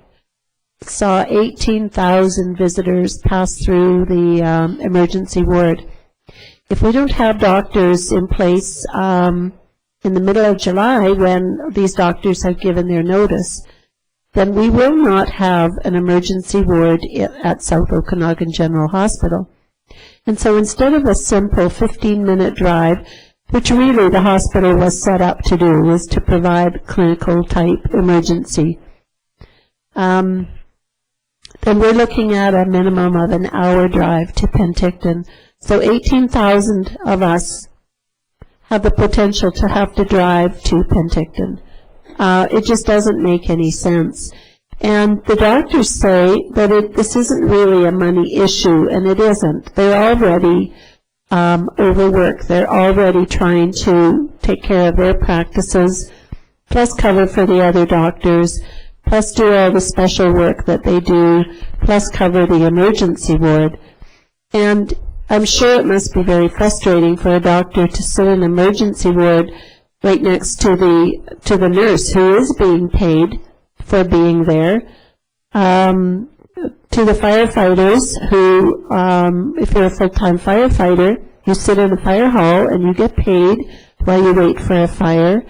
saw 18,000 visitors pass through the emergency ward. If we don't have doctors in place in the middle of July, when these doctors have given their notice, then we will not have an emergency ward at South Okanagan General Hospital. And so instead of a simple 15-minute drive, which really the hospital was set up to do, was to provide clinical type emergency, then we're looking at a minimum of an hour drive to Penticton. So 18,000 of us have the potential to have to drive to Penticton. It just doesn't make any sense. And the doctors say that this isn't really a money issue, and it isn't. They're already overworked. They're already trying to take care of their practices, plus cover for the other doctors, plus do all the special work that they do, plus cover the emergency ward. And I'm sure it must be very frustrating for a doctor to sit in an emergency ward right next to the nurse who is being paid for being there, to the firefighters who, if you're a full-time firefighter, you sit in the fire hall and you get paid while you wait for a fire.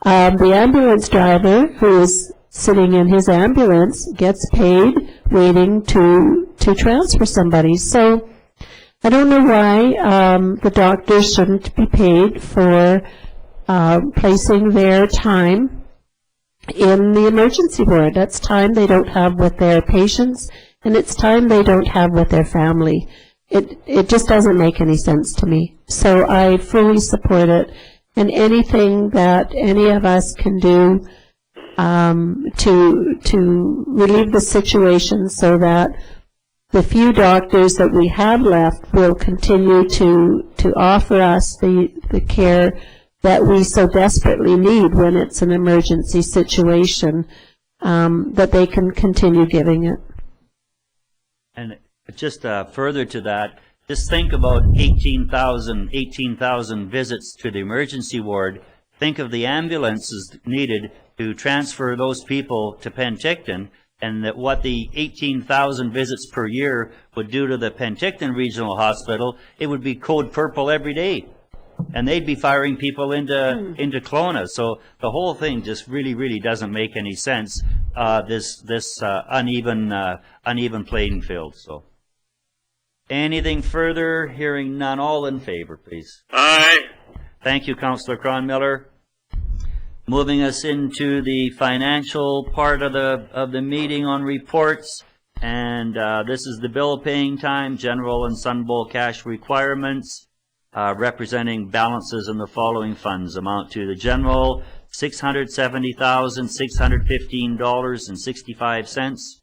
The ambulance driver who is sitting in his ambulance gets paid waiting to transfer somebody. So I don't know why the doctors shouldn't be paid for placing their time in the emergency ward. That's time they don't have with their patients, and it's time they don't have with their family. It just doesn't make any sense to me. So I fully support it, and anything that any of us can do to relieve the situation so that the few doctors that we have left will continue to offer us the care that we so desperately need when it's an emergency situation, that they can continue giving it. And just further to that, just think about 18,000 visits to the emergency ward. Think of the ambulances needed to transfer those people to Penticton, and that what the 18,000 visits per year would do to the Penticton Regional Hospital. It would be code purple every day, and they'd be firing people into Kelowna. So the whole thing just really doesn't make any sense. This uneven playing field. So, anything further? Hearing none. All in favor, please. Aye. Thank you, Councillor Cronmiller. Moving us into the financial part of the meeting on reports, and this is the bill paying time, general and Sun Bowl cash requirements, representing balances in the following funds. Amount to the general $670,615.65,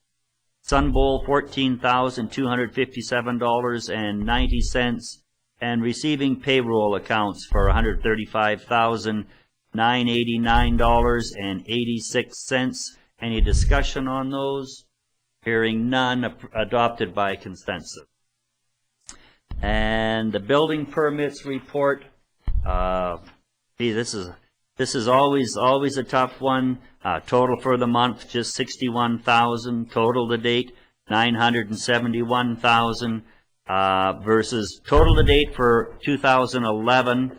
Sunbowl, $14,257.90, and receiving payroll accounts for $135,989.86. Any discussion on those? Hearing none, adopted by consensus. And the building permits report. This is always a tough one. Total for the month just 61,000. Total to date 971,000. Versus total to date for 2011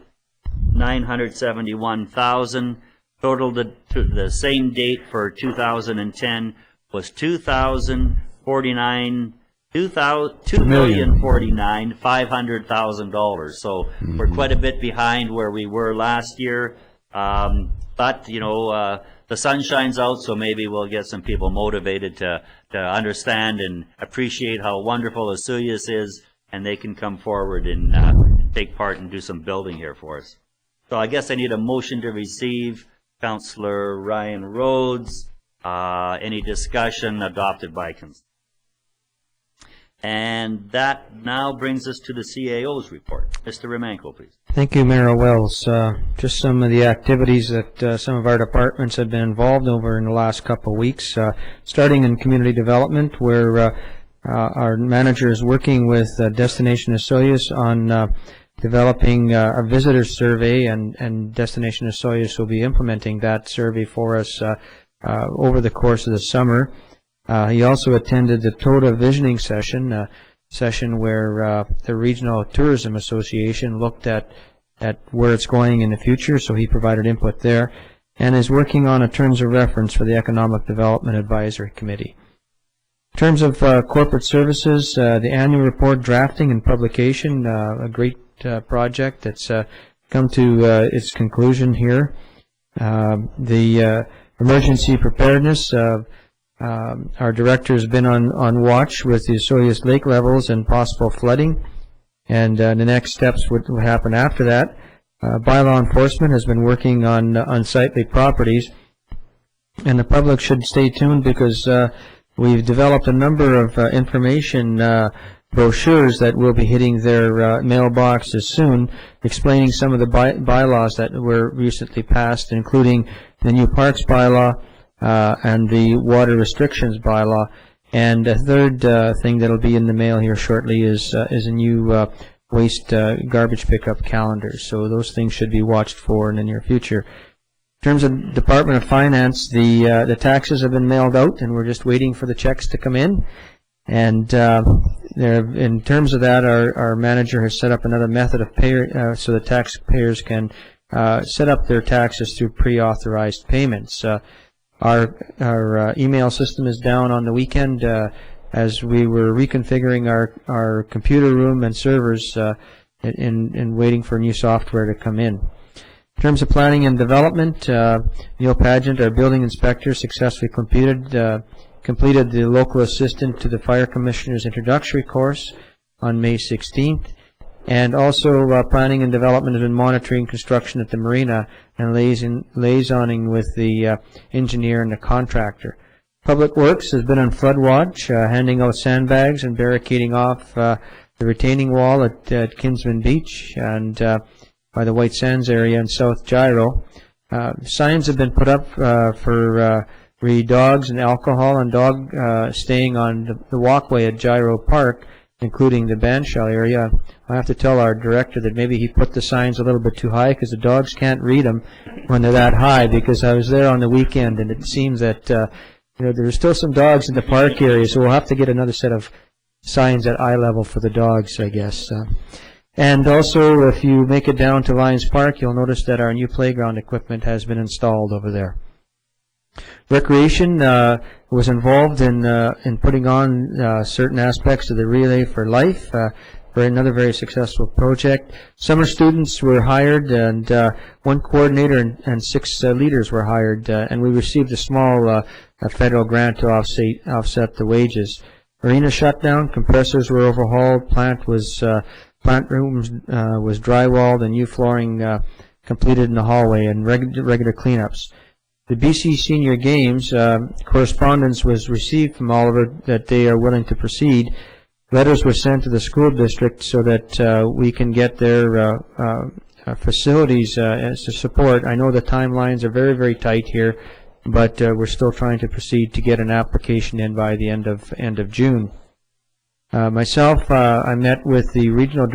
971,000. Total to the same date for 2010 was $2,049,500,000. So we're quite a bit behind where we were last year. But you know, the sun shines out, so maybe we'll get some people motivated to understand and appreciate how wonderful Osoyoos is, and they can come forward and take part and do some building here for us. So I guess I need a motion to receive. Councillor Ryan Rhodes. Any discussion? Adopted by consensus. And that now brings us to the CAO's report. Mr. Romanko, please. Thank you, Mayor Wells. Just some of the activities that some of our departments have been involved over in the last couple of weeks, starting in community development, where our manager is working with Destination Osoyoos on developing a visitor survey, and Destination Osoyoos will be implementing that survey for us over the course of the summer. He also attended the TOTA visioning session, where the Regional Tourism Association looked at where it's going in the future, so he provided input there, and is working on a terms of reference for the Economic Development Advisory Committee. In terms of corporate services, the annual report drafting and publication, a great project that's come to its conclusion here. The emergency preparedness, our director has been on watch with the Osoyoos lake levels and possible flooding, and the next steps would happen after that. Bylaw enforcement has been working on unsightly properties, and the public should stay tuned because we've developed a number of information brochures that will be hitting their mailboxes soon, explaining some of the bylaws that were recently passed, including the new Parks Bylaw and the Water Restrictions Bylaw. And a third thing that'll be in the mail here shortly is a new waste garbage pickup calendar. So those things should be watched for in the near future. In terms of Department of Finance, the taxes have been mailed out, and we're just waiting for the checks to come in. And in terms of that, our manager has set up another method of pay, so the taxpayers can set up their taxes through pre-authorized payments. Our email system is down on the weekend as we were reconfiguring our computer room and servers in waiting for new software to come in. In terms of planning and development, Neil Pageant, our building inspector, successfully completed the local assistant to the fire commissioner's introductory course on May 16th. And also planning and development has been monitoring construction at the marina and liaisoning with the engineer and the contractor. Public Works has been on flood watch, handing out sandbags and barricading off the retaining wall at Kinsman Beach and by the White Sands area in South Gyro. Signs have been put up for dogs and alcohol and dog staying on the walkway at Gyro Park, including the bandshell area. I have to tell our director that maybe he put the signs a little bit too high because the dogs can't read them when they're that high, because I was there on the weekend and it seems that there's still some dogs in the park area, so we'll have to get another set of signs at eye level for the dogs, I guess. And also, if you make it down to Lions Park, you'll notice that our new playground equipment has been installed over there. Recreation was involved in putting on certain aspects of the Relay for Life, for another very successful project. Summer students were hired, and one coordinator and 6 leaders were hired, and we received a small federal grant to offset the wages. Marina shut down, compressors were overhauled, plant rooms was drywalled, and new flooring completed in the hallway, and regular cleanups. the BC Senior Games, correspondence was received from Oliver that they are willing to proceed. Letters were sent to the school district so that we can get their facilities as to support. I know the timelines are very, very tight here, but we're still trying to proceed to get an application in by the end of June. Myself, I met with the regional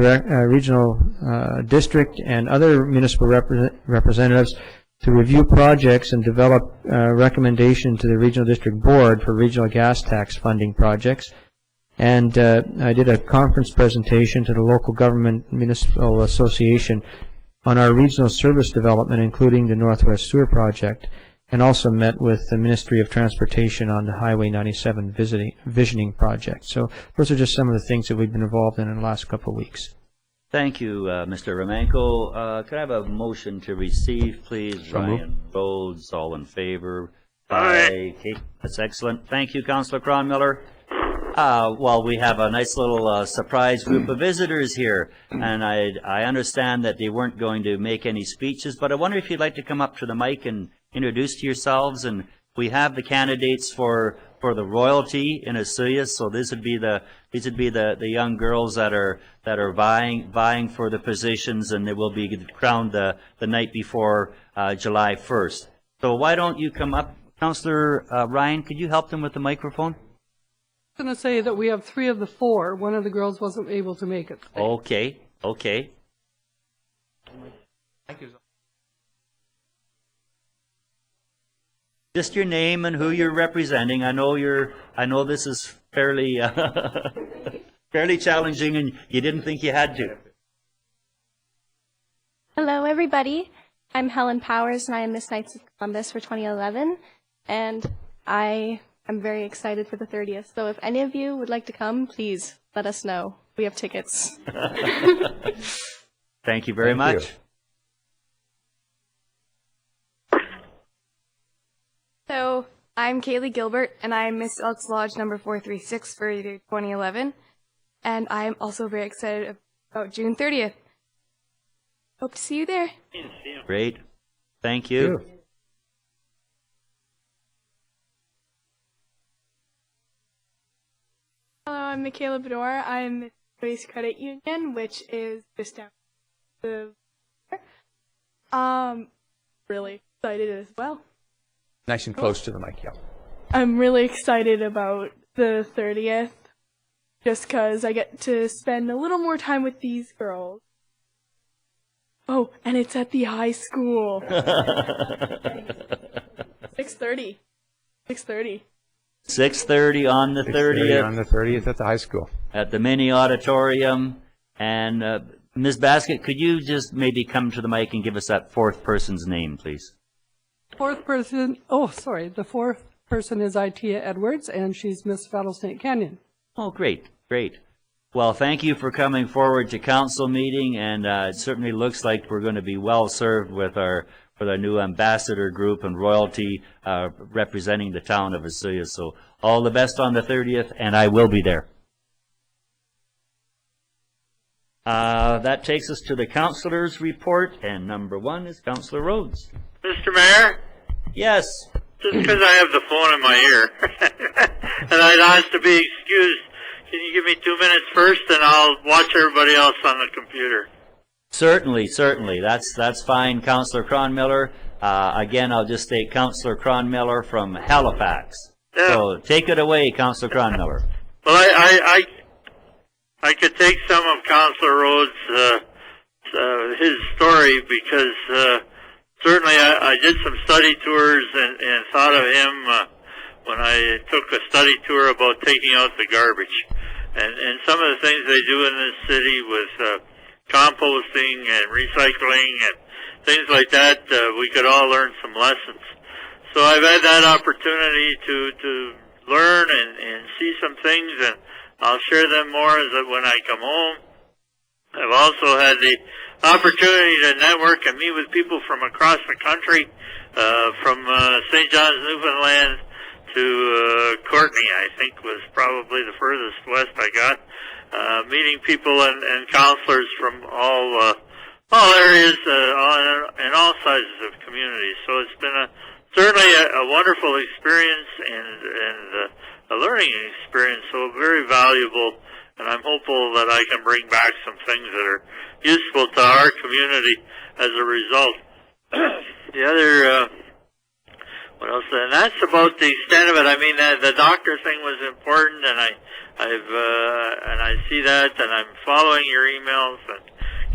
district and other municipal representatives to review projects and develop recommendation to the regional district board for regional gas tax funding projects. And I did a conference presentation to the local government municipal association on our regional service development, including the Northwest Sewer Project, and also met with the Ministry of Transportation on the Highway 97 visioning project. So those are just some of the things that we've been involved in the last couple of weeks. Thank you, Mr. Romanko. Could I have a motion to receive, please? So moved. Ryan Rhodes, all in favor? Aye. Okay, that's excellent. Thank you, Councillor Cronmiller. Well, we have a nice little surprise group of visitors here, and I understand that they weren't going to make any speeches, but I wonder if you'd like to come up to the mic and introduce yourselves. And we have the candidates for the royalty in Osoyoos, so these would be the young girls that are vying for the positions, and they will be crowned the night before July 1st. So why don't you come up, Councillor Ryan? Could you help them with the microphone? I'm going to say that we have 3 of the 4. One of the girls wasn't able to make it today. Okay. Just your name and who you're representing. I know this is fairly fairly challenging, and you didn't think you had to. Hello, everybody. I'm Helen Powers, and I am Miss Knights of Columbus for 2011, and I am very excited for the 30th. So if any of you would like to come, please let us know. We have tickets. Thank you very much. So I'm Kaylee Gilbert, and I'm Miss Elks Lodge number 436 for 2011, and I'm also very excited about June 30th. Hope to see you there. Great. Thank you. Hello, I'm Michaela Bedore. I'm Miss Base Credit Union, which is just down the really excited as well. Nice and close to the mic, yeah. I'm really excited about the 30th, just because I get to spend a little more time with these girls. Oh, and it's at the high school. 6:30. 6:30. 6:30 on the 30th. On the 30th at the high school. At the mini auditorium. And Ms. Basket, could you just maybe come to the mic and give us that 4th person's name, please? The 4th person is Itea Edwards, and she's Miss Rattlesnake Canyon. Oh, great. Well, thank you for coming forward to council meeting, and it certainly looks like we're going to be well served with our new ambassador group and royalty representing the town of Osoyoos. So all the best on the 30th, and I will be there. That takes us to the councillor's report, and number 1 is Councillor Rhodes. Mr. Mayor? Yes. Just because I have the phone in my ear, and I'd ask to be excused, can you give me 2 minutes first, and I'll watch everybody else on the computer? Certainly. That's fine, Councillor Cronmiller. Again, I'll just state Councillor Cronmiller from Halifax. Yeah. So take it away, Councillor Cronmiller. Well, I could take some of Councillor Rhodes' his story, because certainly I did some study tours and thought of him when I took a study tour about taking out the garbage. And some of the things they do in this city with composting and recycling and things like that, we could all learn some lessons. So I've had that opportunity to learn and see some things, and I'll share them more when I come home. I've also had the opportunity to network and meet with people from across the country, from St. John's, Newfoundland to Courtney, I think was probably the furthest west I got. Meeting people and counselors from all areas and all sizes of communities. So it's been a certainly a wonderful experience and a learning experience, so very valuable. And I'm hopeful that I can bring back some things that are useful to our community as a result. The other, what else? And that's about the extent of it. I mean, the doctor thing was important, and I see that, and I'm following your emails and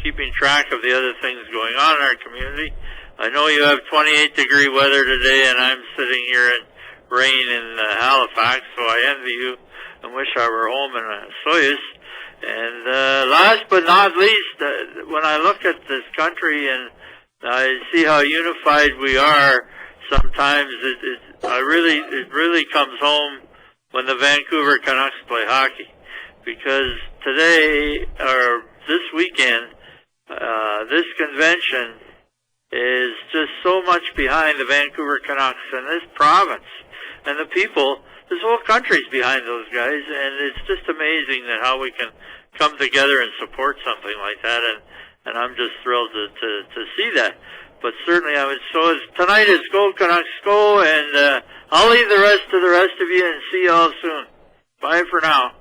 keeping track of the other things going on in our community. I know you have 28-degree weather today, and I'm sitting here in rain in Halifax, so I envy you and wish I were home in SOGH. And last but not least, when I look at this country and I see how unified we are, sometimes it really comes home when the Vancouver Canucks play hockey. Because today, or this weekend, this convention is just so much behind the Vancouver Canucks and this province and the people. This whole country's behind those guys, and it's just amazing that how we can come together and support something like that, and I'm just thrilled to see that. But certainly, tonight is Go Canucks Go, and I'll leave the rest to the rest of you and see you all soon. Bye for now.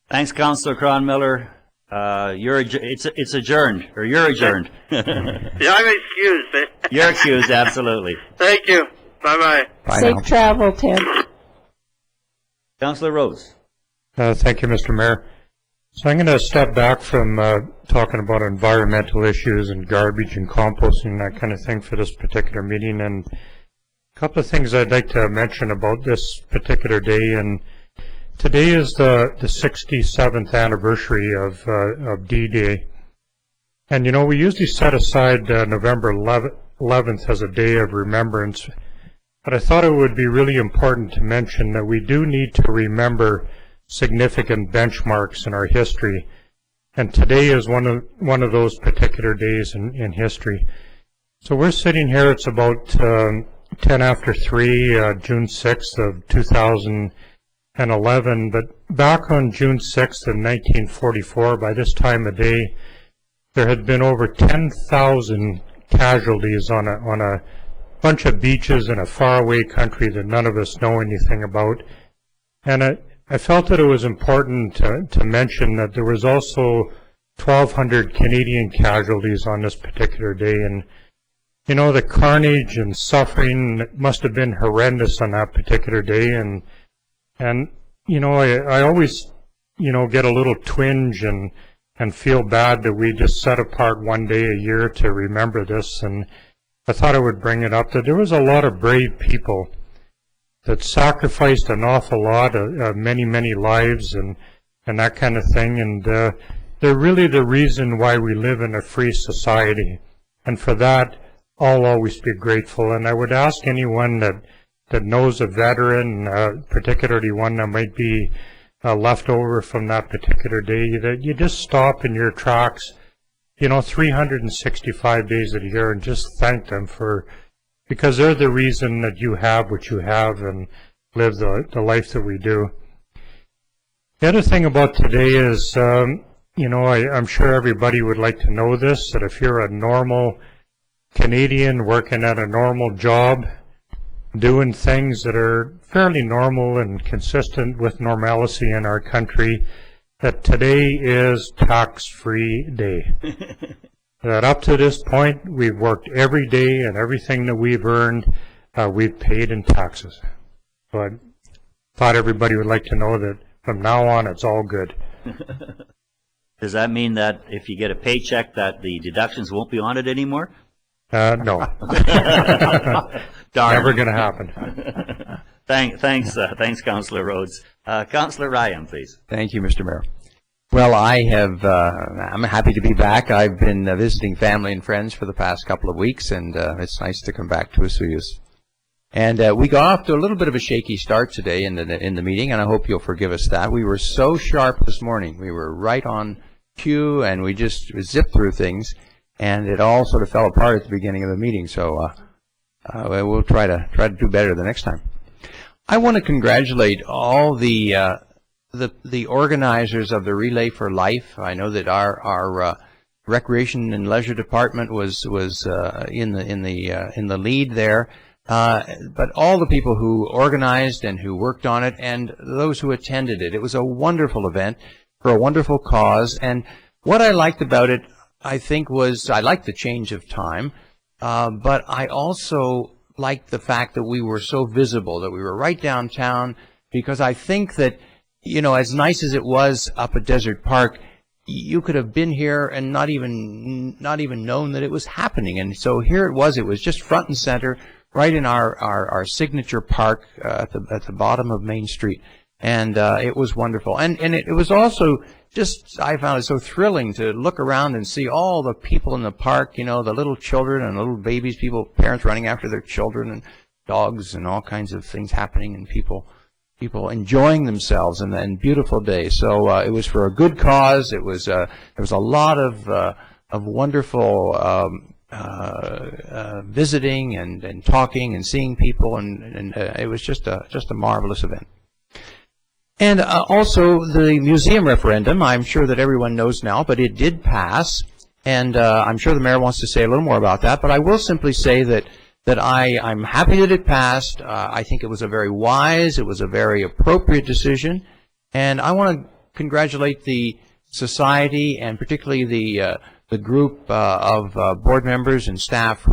Thanks, Councillor Cronmiller. It's adjourned, or you're adjourned. Yeah, I'm excused. You're excused, absolutely. Thank you. Bye-bye. Safe travel, Ted. Councillor Rose. Thank you, Mr. Mayor. So I'm going to step back from talking about environmental issues and garbage and composting, that kind of thing, for this particular meeting. And a couple of things I'd like to mention about this particular day. And today is the 67th anniversary of D-Day. And, you know, we usually set aside November 11th as a day of remembrance. But I thought it would be really important to mention that we do need to remember significant benchmarks in our history. And today is one of those particular days in history. So we're sitting here, it's about 10 after 3, June 6th of 2011. But back on June 6th of 1944, by this time of day, there had been over 10,000 casualties on a bunch of beaches in a faraway country that none of us know anything about. And I felt that it was important to mention that there was also 1,200 Canadian casualties on this particular day. And, you know, the carnage and suffering must have been horrendous on that particular day. And you know, I always, you know, get a little twinge and feel bad that we just set apart one day a year to remember this. And I thought I would bring it up that there was a lot of brave people that sacrificed an awful lot of many lives and that kind of thing. And they're really the reason why we live in a free society. And for that, I'll always be grateful. And I would ask anyone that knows a veteran, particularly one that might be left over from that particular day, that you just stop in your tracks, you know, 365 days of the year, and just thank them because they're the reason that you have what you have and live the life that we do. The other thing about today is, you know, I'm sure everybody would like to know this, that if you're a normal Canadian working at a normal job, doing things that are fairly normal and consistent with normalcy in our country, that today is tax-free day. That up to this point, we've worked every day, and everything that we've earned, we've paid in taxes. So I thought everybody would like to know that from now on, it's all good. Does that mean that if you get a paycheck that the deductions won't be on it anymore? No. Never going to happen. Thanks, Councillor Rhodes. Councillor Ryan, please. Thank you, Mr. Mayor. Well, I'm happy to be back. I've been visiting family and friends for the past couple of weeks, and it's nice to come back to Osoyoos. And we got off to a little bit of a shaky start today in the meeting, and I hope you'll forgive us that. We were so sharp this morning. We were right on cue, and we just zipped through things, and it all sort of fell apart at the beginning of the meeting. So we'll try to do better the next time. I want to congratulate all the organizers of the Relay for Life. I know that our Recreation and Leisure Department was in the lead there. but all the people who organized and who worked on it and those who attended it. It was a wonderful event for a wonderful cause. And what I liked about it, I think, was I liked the change of time, but I also liked the fact that we were so visible, that we were right downtown, because I think that, you know, as nice as it was up at Desert Park, you could have been here and not even known that it was happening. And so here it was just front and center, right in our signature park at the bottom of Main Street. And it was wonderful. And it was also just, I found it so thrilling to look around and see all the people in the park, you know, the little children and little babies, parents running after their children, and dogs and all kinds of things happening, and people enjoying themselves, and beautiful day. So it was for a good cause. It was there was a lot of wonderful visiting and talking and seeing people, and it was just a marvelous event. And also the museum referendum, I'm sure that everyone knows now, but it did pass, and I'm sure the mayor wants to say a little more about that, but I will simply say that I'm happy that it passed. I think it was a very wise, it was a very appropriate decision, and I want to congratulate the society, and particularly the group of board members and staff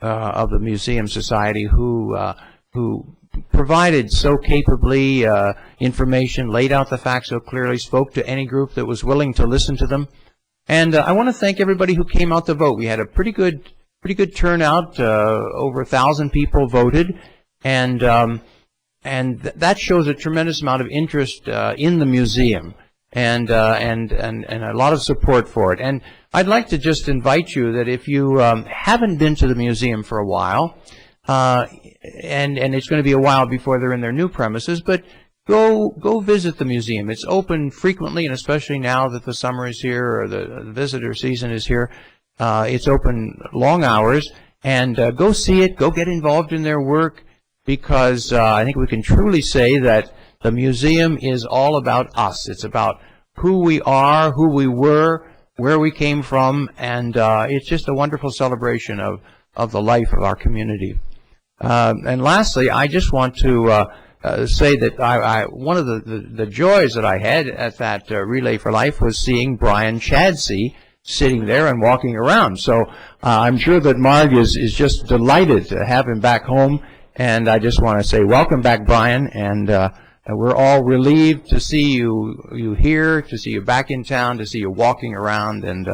of the Museum Society who provided so capably information, laid out the facts so clearly, spoke to any group that was willing to listen to them. And I want to thank everybody who came out to vote. We had a pretty good turnout. Over 1,000 people voted, and that shows a tremendous amount of interest in the museum, and a lot of support for it. And I'd like to just invite you that if you haven't been to the museum for a while, and it's going to be a while before they're in their new premises, but go visit the museum. It's open frequently, and especially now that the summer is here, or the visitor season is here. It's open long hours, and go see it, go get involved in their work, because I think we can truly say that the museum is all about us. It's about who we are, who we were, where we came from, and it's just a wonderful celebration of the life of our community. And lastly, I just want to say that one of the joys that I had at that Relay for Life was seeing Brian Chadsey sitting there and walking around. So I'm sure that Marg is just delighted to have him back home, and I just want to say welcome back, Brian, and we're all relieved to see you here, to see you back in town, to see you walking around, and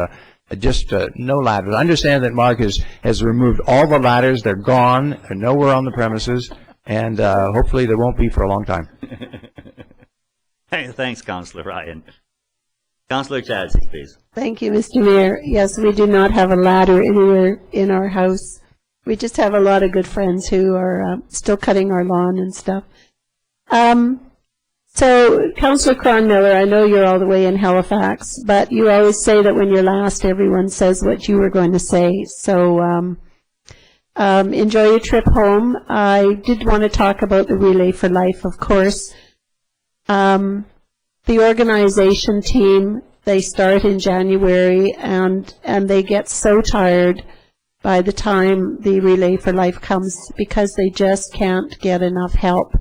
just no ladders. I understand that Mark has removed all the ladders. They're gone. They're nowhere on the premises, and hopefully there won't be for a long time. Hey, thanks, Councillor Ryan. Councillor Chadsey, please. Thank you, Mr. Mayor. Yes, we do not have a ladder anywhere in our house. We just have a lot of good friends who are still cutting our lawn and stuff. So, Councillor Cronmiller, I know you're all the way in Halifax, but you always say that when you're last, everyone says what you were going to say. So, enjoy your trip home. I did want to talk about the Relay for Life, of course. The organization team, they start in January, and they get so tired by the time the Relay for Life comes, because they just can't get enough help.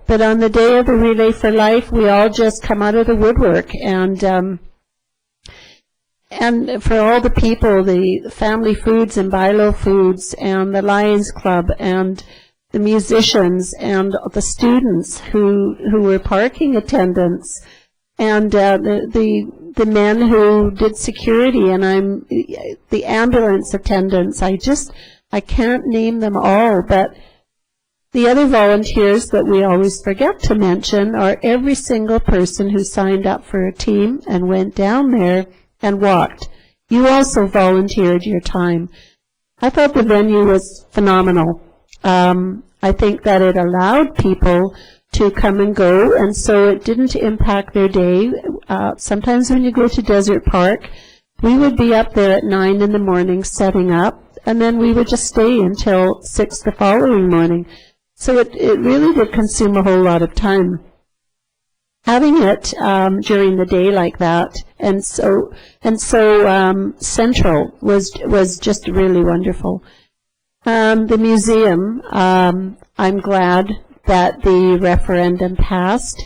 But on the day of the Relay for Life, we all just come out of the woodwork, and for all the people, the Family Foods and Bylaw Foods and the Lions Club and the musicians and the students who were parking attendants, and the men who did security, and the ambulance attendants. I can't name them all, but the other volunteers that we always forget to mention are every single person who signed up for a team and went down there and walked. You also volunteered your time. I thought the venue was phenomenal. I think that it allowed people to come and go, and so it didn't impact their day. Sometimes when you go to Desert Park, we would be up there at 9 in the morning setting up, and then we would just stay until 6 the following morning. So it really did consume a whole lot of time. Having it during the day like that, and so central was just really wonderful. The museum, I'm glad that the referendum passed.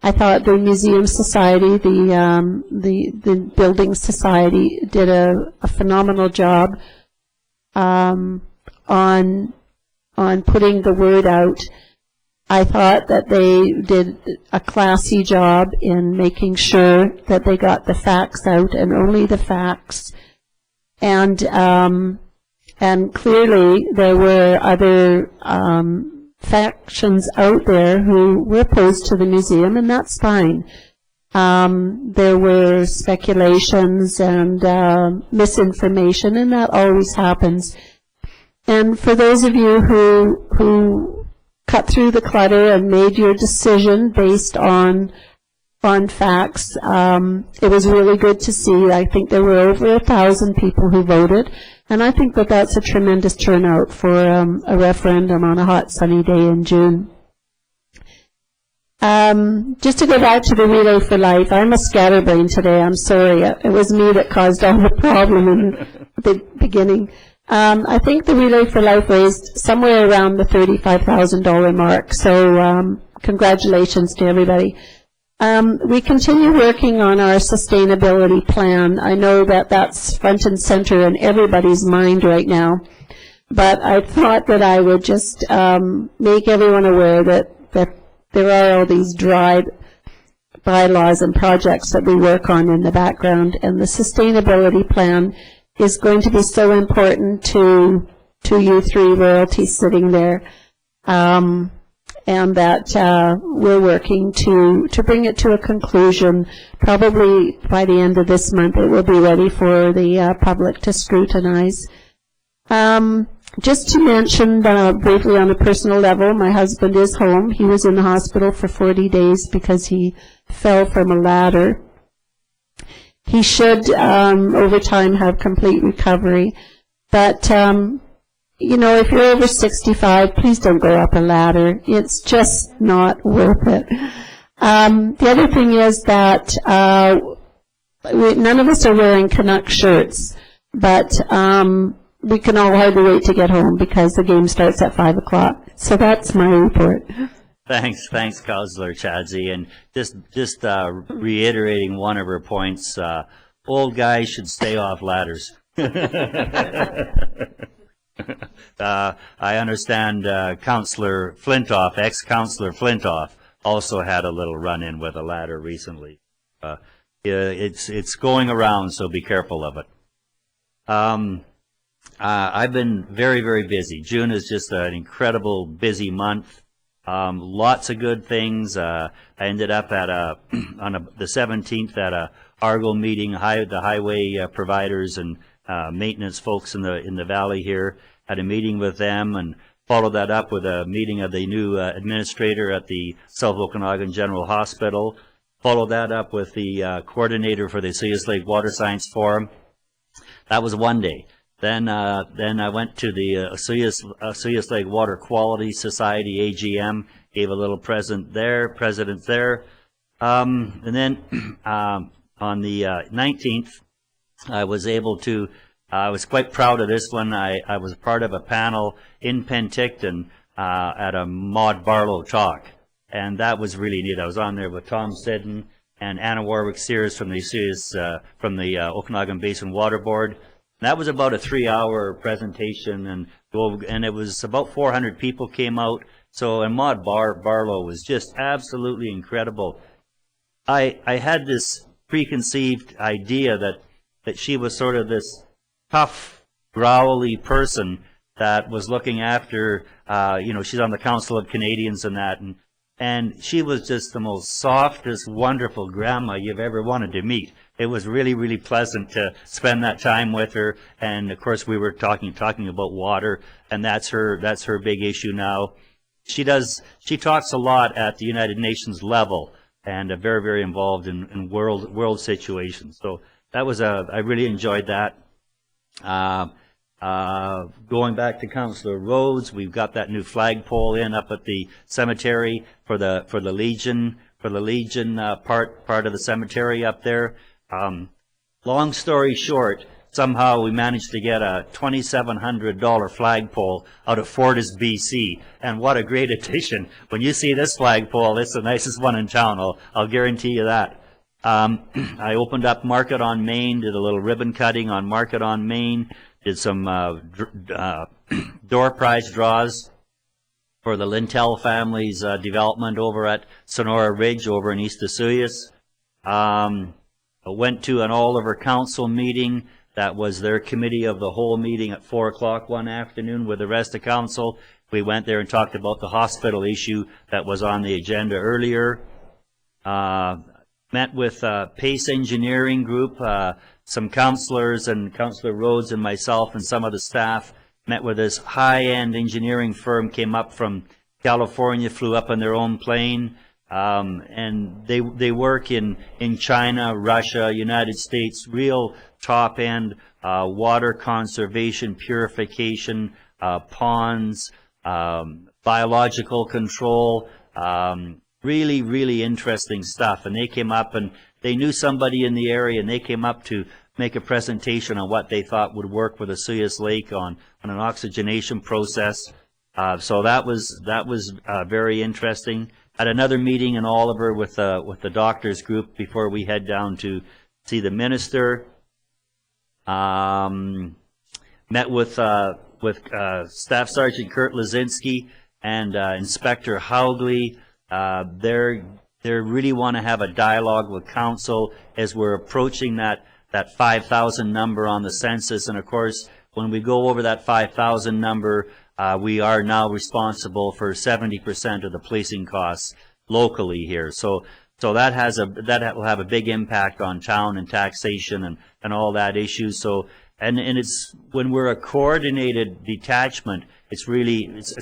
I thought the Museum Society, the Building Society did a phenomenal job on putting the word out. I thought that they did a classy job in making sure that they got the facts out and only the facts. And clearly there were other factions out there who were opposed to the museum, and that's fine. There were speculations and misinformation, and that always happens. And for those of you who cut through the clutter and made your decision based on facts, it was really good to see. I think there were over 1,000 people who voted, and I think that that's a tremendous turnout for a referendum on a hot sunny day in June. Just to go back to the Relay for Life, I'm a scatterbrain today, I'm sorry. It was me that caused all the problem in the beginning. I think the Relay for Life raised somewhere around the $35,000 mark, so congratulations to everybody. We continue working on our sustainability plan. I know that that's front and center in everybody's mind right now, but I thought that I would just make everyone aware that there are all these dry bylaws and projects that we work on in the background, and the sustainability plan is going to be so important to you three royalties sitting there. And that we're working to bring it to a conclusion. Probably by the end of this month it will be ready for the public to scrutinize. Just to mention briefly on a personal level, my husband is home. He was in the hospital for 40 days because he fell from a ladder. He should, over time, have complete recovery. But you know, if you're over 65, please don't go up a ladder. It's just not worth it. The other thing is that none of us are wearing Canuck shirts, but we can all hardly wait to get home because the game starts at 5 o'clock. So that's my report. Thanks, Councillor Chadsey. And just reiterating one of her points, old guys should stay off ladders. I understand Councillor Flintoff, ex-Councillor Flintoff, also had a little run-in with a ladder recently. It's going around, so be careful of it. I've been very, very busy. June is just an incredible busy month. Lots of good things. I ended up at the 17th at a Argo meeting, the highway providers and maintenance folks in the valley here. Had a meeting with them and followed that up with a meeting of the new administrator at the South Okanagan General Hospital. Followed that up with the coordinator for the Salius Lake Water Science Forum. That was one day. Then I went to the Salius Lake Water Quality Society, AGM, gave a little president there. And then on the 19th, I was able to, I was quite proud of this one. I was part of a panel in Penticton at a Maud Barlow talk, and that was really neat. I was on there with Tom Seddon and Anna Warwick-Sears from the Okanagan Basin Water Board. That was about a 3-hour presentation, and it was about 400 people came out. So, and Maud Barlow was just absolutely incredible. I had this preconceived idea that she was sort of this tough, growly person that was looking after, she's on the Council of Canadians and that, and she was just the most softest, wonderful grandma you've ever wanted to meet. It was really, really pleasant to spend that time with her, and of course we were talking about water, and that's her big issue now. She talks a lot at the United Nations level, and very, very involved in world situations. So that was I really enjoyed that. Going back to Councillor Rhodes, we've got that new flagpole in up at the cemetery for the Legion part of the cemetery up there. Long story short, somehow we managed to get a $2,700 flagpole out of Fortis, BC. And what a great addition. When you see this flagpole, it's the nicest one in town. I'll guarantee you that. I opened up Market on Main, did a little ribbon cutting on Market on Main, did some door prize draws for the Lintel family's development over at Sonora Ridge over in East Osoyoos. I went to an Oliver Council meeting. That was their committee of the whole meeting at 4 o'clock one afternoon with the rest of council. We went there and talked about the hospital issue that was on the agenda earlier. Met with Pace Engineering Group, some councillors and Councillor Rhodes and myself and some of the staff met with this high-end engineering firm, came up from California, flew up on their own plane, and they work in China, Russia, United States, real top-end water conservation, purification, ponds, biological control, really, really interesting stuff. And they came up and they knew somebody in the area, and they came up to make a presentation on what they thought would work with Osoyoos Lake on an oxygenation process. So that was very interesting. At another meeting in Oliver with the doctors group before we head down to see the minister. Met with Staff Sergeant Kurt Lazinski and Inspector Haugley. They really want to have a dialogue with council as we're approaching that 5,000 number on the census. And of course, when we go over that 5,000 number, we are now responsible for 70% of the policing costs locally here. So that will have a big impact on town and taxation and all that issue. So and it's when we're a coordinated detachment, it's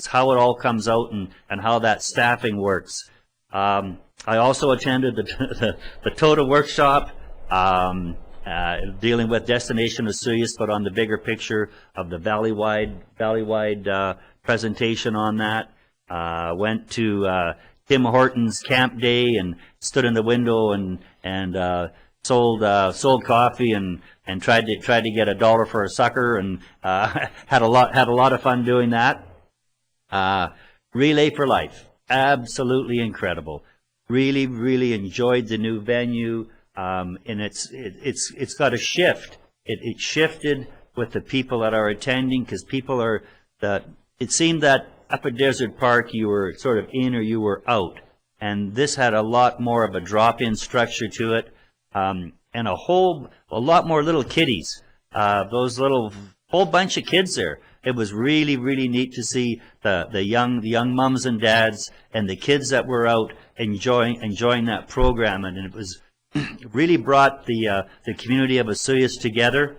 how it all comes out and how that staffing works. I also attended the TOTA workshop, dealing with Destination Osoyoos, but on the bigger picture of the valley-wide presentation on that. Went to Tim Horton's camp day and stood in the window and sold coffee and tried to get $1 for a sucker and had a lot of fun doing that. Relay for Life, absolutely incredible. Really, really enjoyed the new venue. And it's got a shift. It shifted with the people that are attending, because people are it seemed that up at Desert Park you were sort of in or you were out, and this had a lot more of a drop-in structure to it, and a lot more little kiddies. Those whole bunch of kids there. It was really, really neat to see the young mums and dads and the kids that were out enjoying that program, and it was really brought the community of Osoyoos together,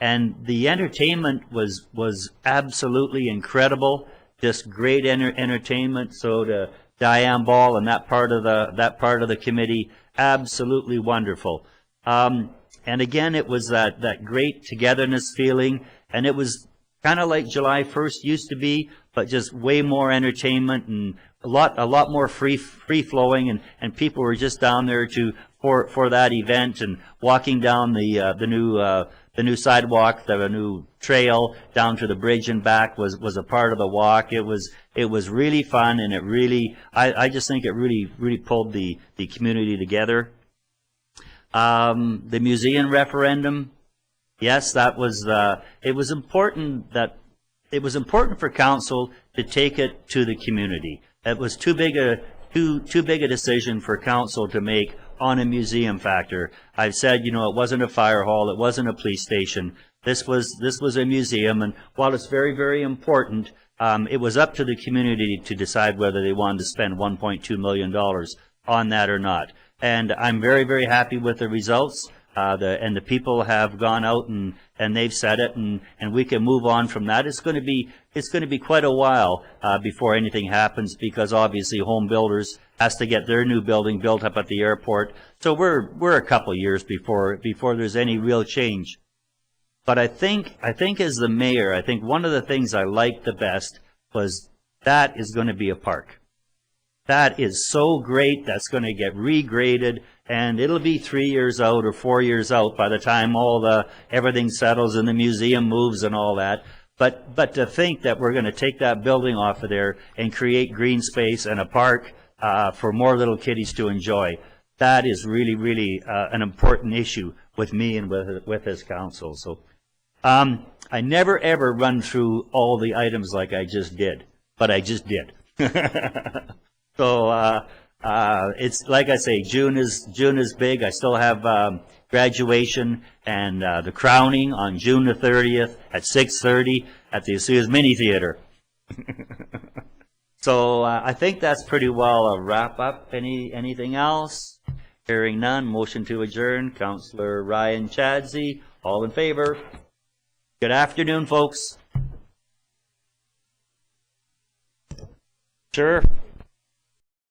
and the entertainment was absolutely incredible. Just great entertainment. So to Diane Ball and that part of the committee, absolutely wonderful. And again, it was that great togetherness feeling, and it was kind of like July 1st used to be, but just way more entertainment and a lot more free flowing, and people were just down there for that event and walking down the new sidewalk, the new trail down to the bridge and back was a part of the walk. It was really fun, and I just think it really pulled the community together. The museum referendum, yes, that was it was important for council to take it to the community. It was too big a decision for council to make on a museum factor. I've said, it wasn't a fire hall, it wasn't a police station. This was a museum, and while it's very, very important, it was up to the community to decide whether they wanted to spend $1.2 million on that or not. And I'm very, very happy with the results. And the people have gone out and they've said it, and we can move on from that. It's going to be quite a while before anything happens, because obviously Home Builders has to get their new building built up at the airport. So we're a couple of years before there's any real change. But I think as the mayor, I think one of the things I liked the best was that is going to be a park. That is so great. That's going to get regraded, and it'll be 3 years out or 4 years out by the time everything settles and the museum moves and all that. But to think that we're going to take that building off of there and create green space and a park for more little kiddies to enjoy, that is really, really an important issue with me and with this council. So I never ever run through all the items like I just did, but I just did. So it's like I say, June is big. I still have graduation and the crowning on June the 30th at 6:30 at the Osoyoos Mini Theater. So I think that's pretty well a wrap up. Anything else? Hearing none, motion to adjourn. Councillor Ryan Chadsey, all in favor. Good afternoon, folks. Sure.